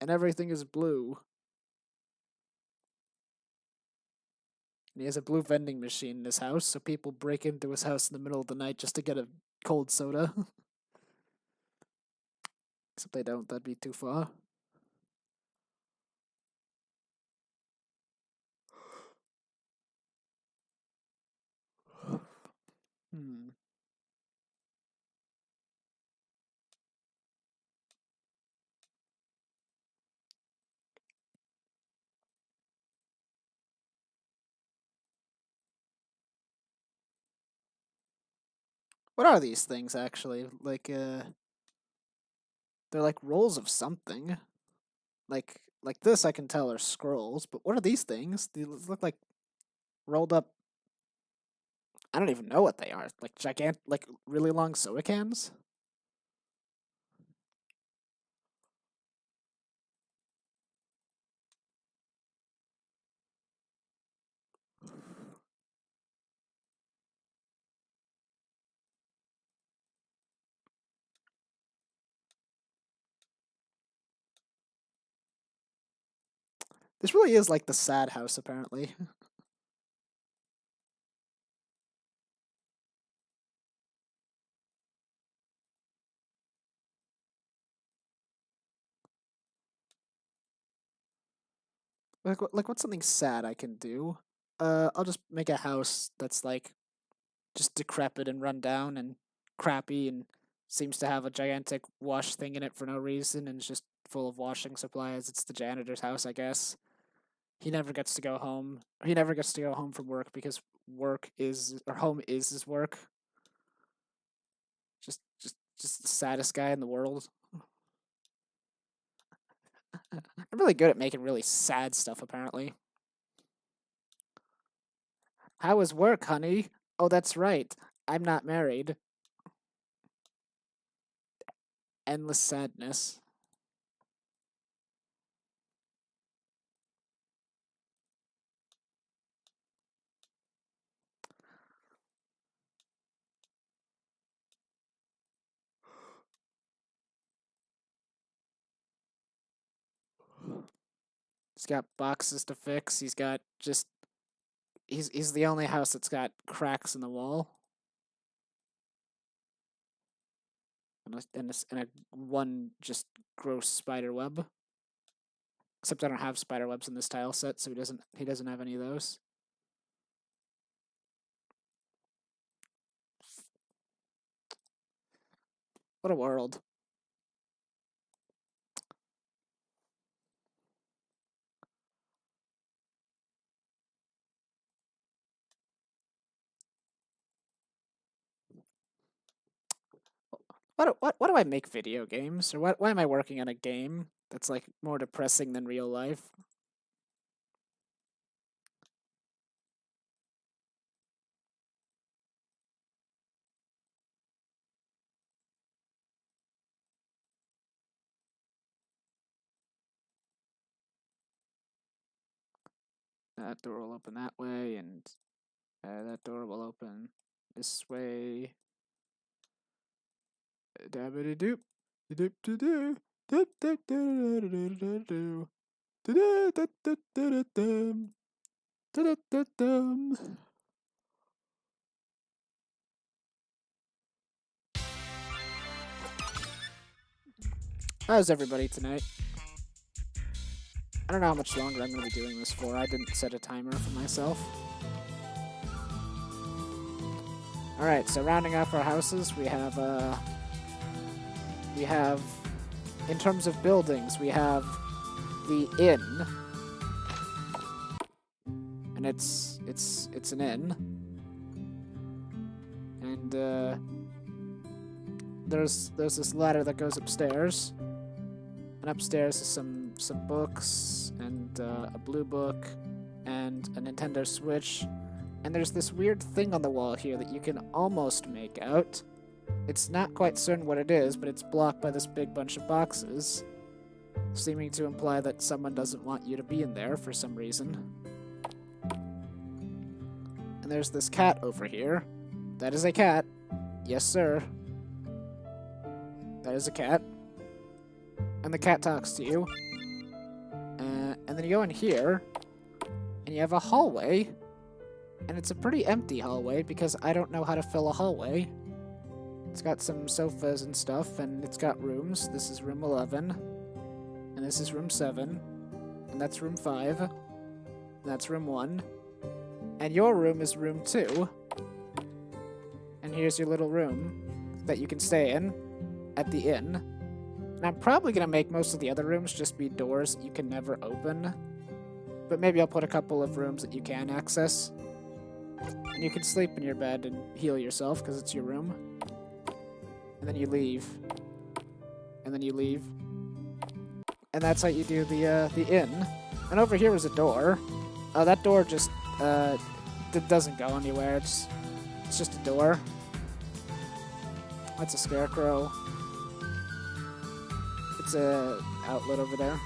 and everything is blue. And he has a blue vending machine in his house, so people break into his house in the middle of the night just to get a cold soda. Except they don't, that'd be too far. Hmm. What are these things actually? They're like rolls of something. Like this I can tell are scrolls, but what are these things? They look like rolled up. I don't even know what they are. Like like really long soda cans. This really is like the sad house, apparently. Like what's something sad I can do? I'll just make a house that's like just decrepit and run down and crappy and seems to have a gigantic wash thing in it for no reason and is just full of washing supplies. It's the janitor's house, I guess. He never gets to go home. He never gets to go home from work because work is or home is his work. Just the saddest guy in the world. I'm really good at making really sad stuff, apparently. How was work, honey? Oh, that's right. I'm not married. Endless sadness. He's got boxes to fix. He's got just he's the only house that's got cracks in the wall and a one just gross spider web. Except I don't have spider webs in this tile set, so he doesn't have any of those. What a world. Why do I make video games? Or why am I working on a game that's like more depressing than real life? That door will open that way, and that door will open this way. Dabbity doop. Doop doo doo. Doop doop doo doo doo doo doo. Doo doo doo doo doo doo. Doo doo doo doo. How's everybody tonight? I don't know how much longer I'm going to be doing this for. I didn't set a timer for myself. Alright, so rounding off our houses, we have, in terms of buildings, we have the inn. And it's an inn. And, there's this ladder that goes upstairs. And upstairs is some books, and a blue book, and a Nintendo Switch. And there's this weird thing on the wall here that you can almost make out. It's not quite certain what it is, but it's blocked by this big bunch of boxes, seeming to imply that someone doesn't want you to be in there for some reason. And there's this cat over here. That is a cat. Yes, sir. That is a cat. And the cat talks to you. And then you go in here, and you have a hallway. And it's a pretty empty hallway because I don't know how to fill a hallway. It's got some sofas and stuff, and it's got rooms. This is room 11, and this is room 7, and that's room 5, and that's room 1, and your room is room 2. And here's your little room that you can stay in at the inn. And I'm probably going to make most of the other rooms just be doors that you can never open. But maybe I'll put a couple of rooms that you can access. And you can sleep in your bed and heal yourself because it's your room. And then you leave. And then you leave. And that's how you do the inn. And over here is a door. Oh, that door just doesn't go anywhere. It's just a door. That's a scarecrow. It's a outlet over there.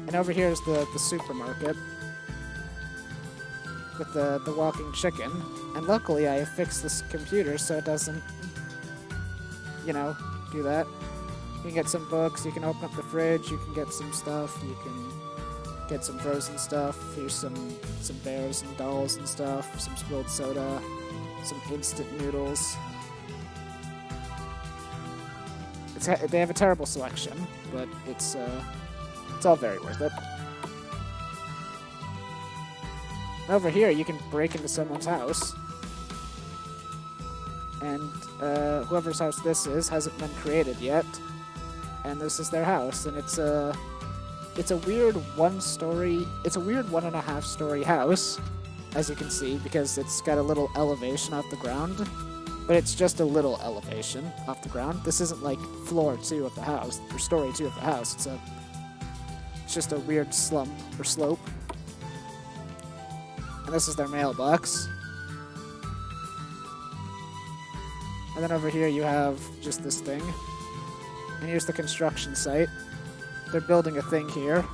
And over here is the supermarket with the walking chicken. And luckily I have fixed this computer so it doesn't, you know, do that. You can get some books, you can open up the fridge, you can get some stuff, you can get some frozen stuff. Here's some bears and dolls and stuff, some spilled soda, some instant noodles. They have a terrible selection, but it's all very worth it. And over here, you can break into someone's house, and whoever's house this is hasn't been created yet, and this is their house, and it's a weird 1-story, it's a weird 1.5-story house, as you can see, because it's got a little elevation off the ground. But it's just a little elevation off the ground. This isn't like floor 2 of the house, or story 2 of the house. It's just a weird slump, or slope. And this is their mailbox. And then over here you have just this thing. And here's the construction site. They're building a thing here.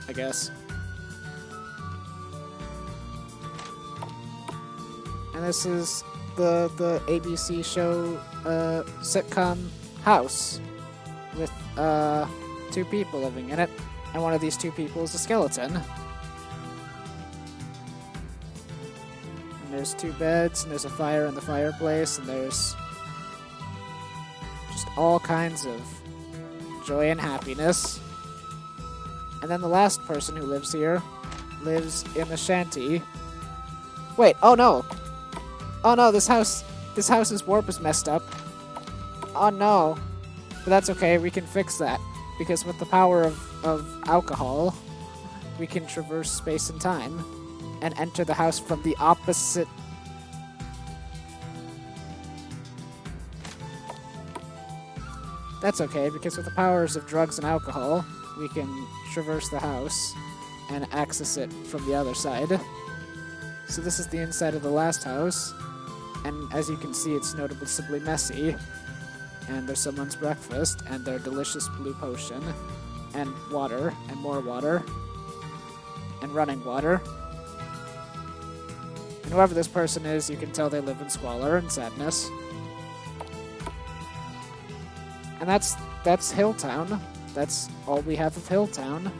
I guess. And this is the ABC show sitcom house with 2 people living in it, and one of these 2 people is a skeleton. And there's 2 beds, and there's a fire in the fireplace, and there's just all kinds of joy and happiness. And then the last person who lives here lives in the shanty. Wait, oh no! Oh no, this house's warp is messed up. Oh no. But that's okay, we can fix that. Because with the power of alcohol, we can traverse space and time and enter the house from the opposite. That's okay, because with the powers of drugs and alcohol, we can traverse the house and access it from the other side. So this is the inside of the last house. And as you can see, it's noticeably messy. And there's someone's breakfast, and their delicious blue potion. and water, and more water, and running water. And whoever this person is, you can tell they live in squalor and sadness. And that's Hilltown. That's all we have of Hilltown.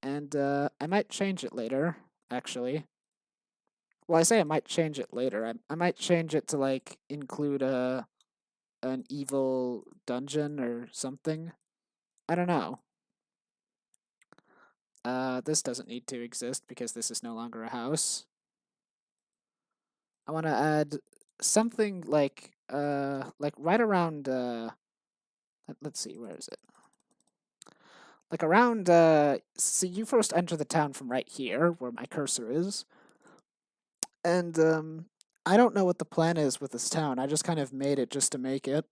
And I might change it later, actually. Well, I say I might change it later. I might change it to like include an evil dungeon or something. I don't know. This doesn't need to exist because this is no longer a house. I want to add something like right around let's see, where is it? Like around see, you first enter the town from right here where my cursor is. And I don't know what the plan is with this town. I just kind of made it just to make it.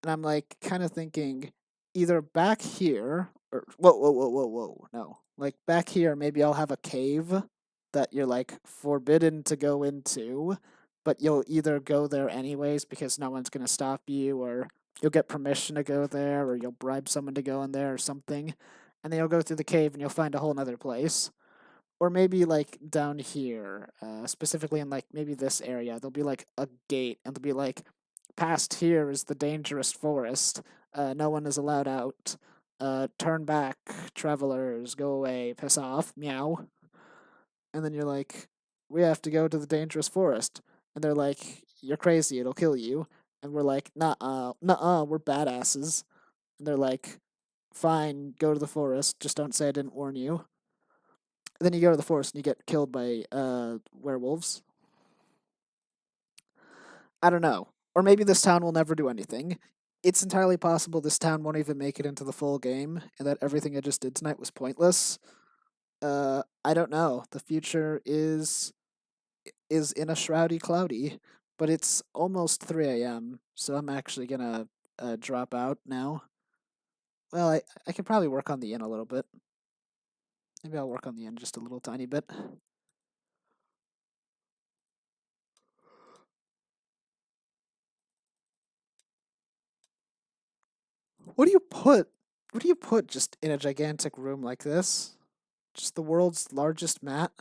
And I'm like kind of thinking either back here or whoa, no. Like back here maybe I'll have a cave that you're like forbidden to go into, but you'll either go there anyways because no one's going to stop you, or you'll get permission to go there, or you'll bribe someone to go in there or something. And then you'll go through the cave and you'll find a whole nother place. Or maybe like down here, specifically in like maybe this area, there'll be like a gate, and there'll be like, past here is the dangerous forest. No one is allowed out. Turn back, travelers. Go away. Piss off. Meow. And then you're like, we have to go to the dangerous forest. And they're like, you're crazy. It'll kill you. And we're like, nah, we're badasses. And they're like, fine, go to the forest. Just don't say I didn't warn you. And then you go to the forest and you get killed by werewolves. I don't know. Or maybe this town will never do anything. It's entirely possible this town won't even make it into the full game, and that everything I just did tonight was pointless. I don't know. The future is in a shroudy cloudy, but it's almost 3 a.m., so I'm actually gonna drop out now. Well, I could probably work on the inn a little bit. Maybe I'll work on the inn just a little tiny bit. What do you put? What do you put just in a gigantic room like this? Just the world's largest mat?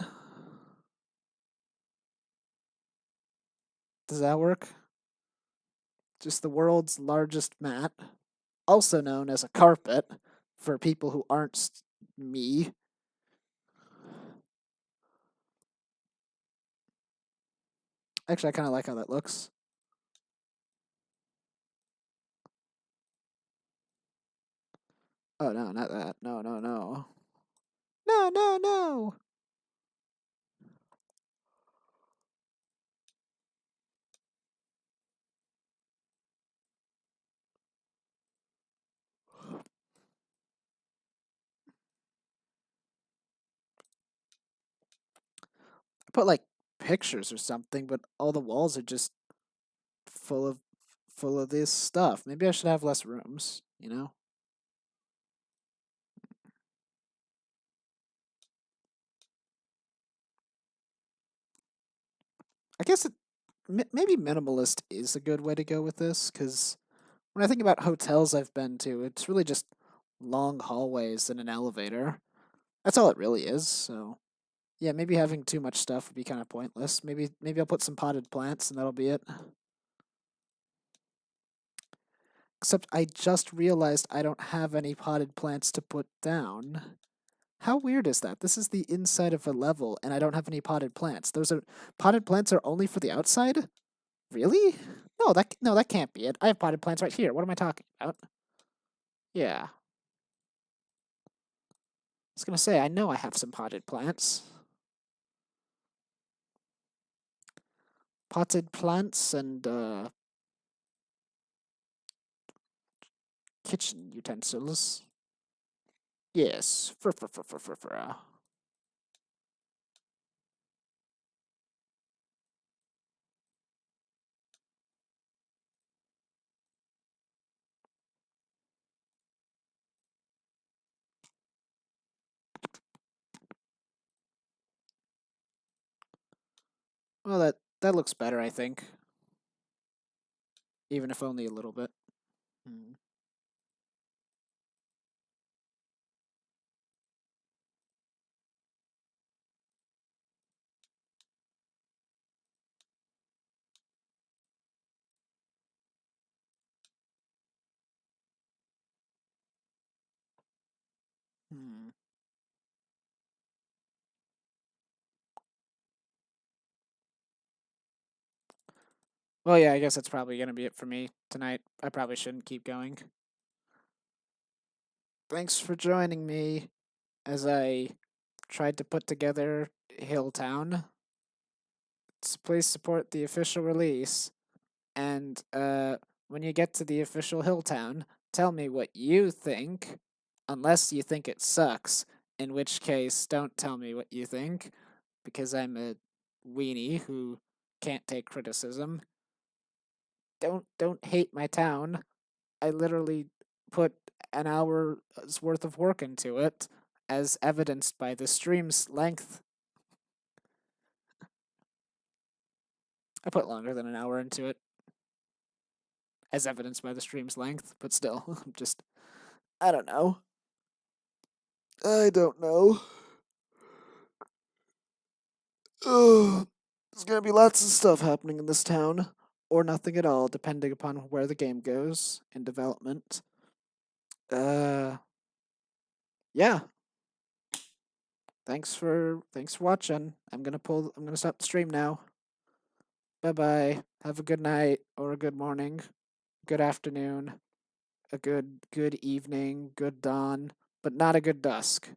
Does that work? Just the world's largest mat, also known as a carpet for people who aren't me. Actually, I kind of like how that looks. Oh, no, not that. No, no, no. No, no, no! I put like pictures or something, but all the walls are just full of full of this stuff. Maybe I should have less rooms, you know? I guess maybe minimalist is a good way to go with this, because when I think about hotels I've been to, it's really just long hallways and an elevator. That's all it really is. So yeah, maybe having too much stuff would be kind of pointless. Maybe I'll put some potted plants and that'll be it. Except I just realized I don't have any potted plants to put down. How weird is that? This is the inside of a level and I don't have any potted plants. Those are potted plants are only for the outside? Really? No, that can't be it. I have potted plants right here. What am I talking about? Yeah. I was gonna say I know I have some potted plants. Potted plants and kitchen utensils. Yes. Fur. Well, that looks better, I think. Even if only a little bit. Hmm. Well, yeah, I guess that's probably gonna be it for me tonight. I probably shouldn't keep going. Thanks for joining me as I tried to put together Hilltown. Please support the official release, and when you get to the official Hilltown, tell me what you think, unless you think it sucks, in which case, don't tell me what you think, because I'm a weenie who can't take criticism. Don't hate my town. I literally put an hour's worth of work into it, as evidenced by the stream's length. I put longer than an hour into it, as evidenced by the stream's length, but still, I'm just, I don't know. I don't know. Ugh. There's gonna be lots of stuff happening in this town, or nothing at all, depending upon where the game goes in development. Uh, yeah. Thanks for watching. I'm gonna stop the stream now. Bye bye. Have a good night or a good morning, good afternoon, a good evening, good dawn, but not a good dusk.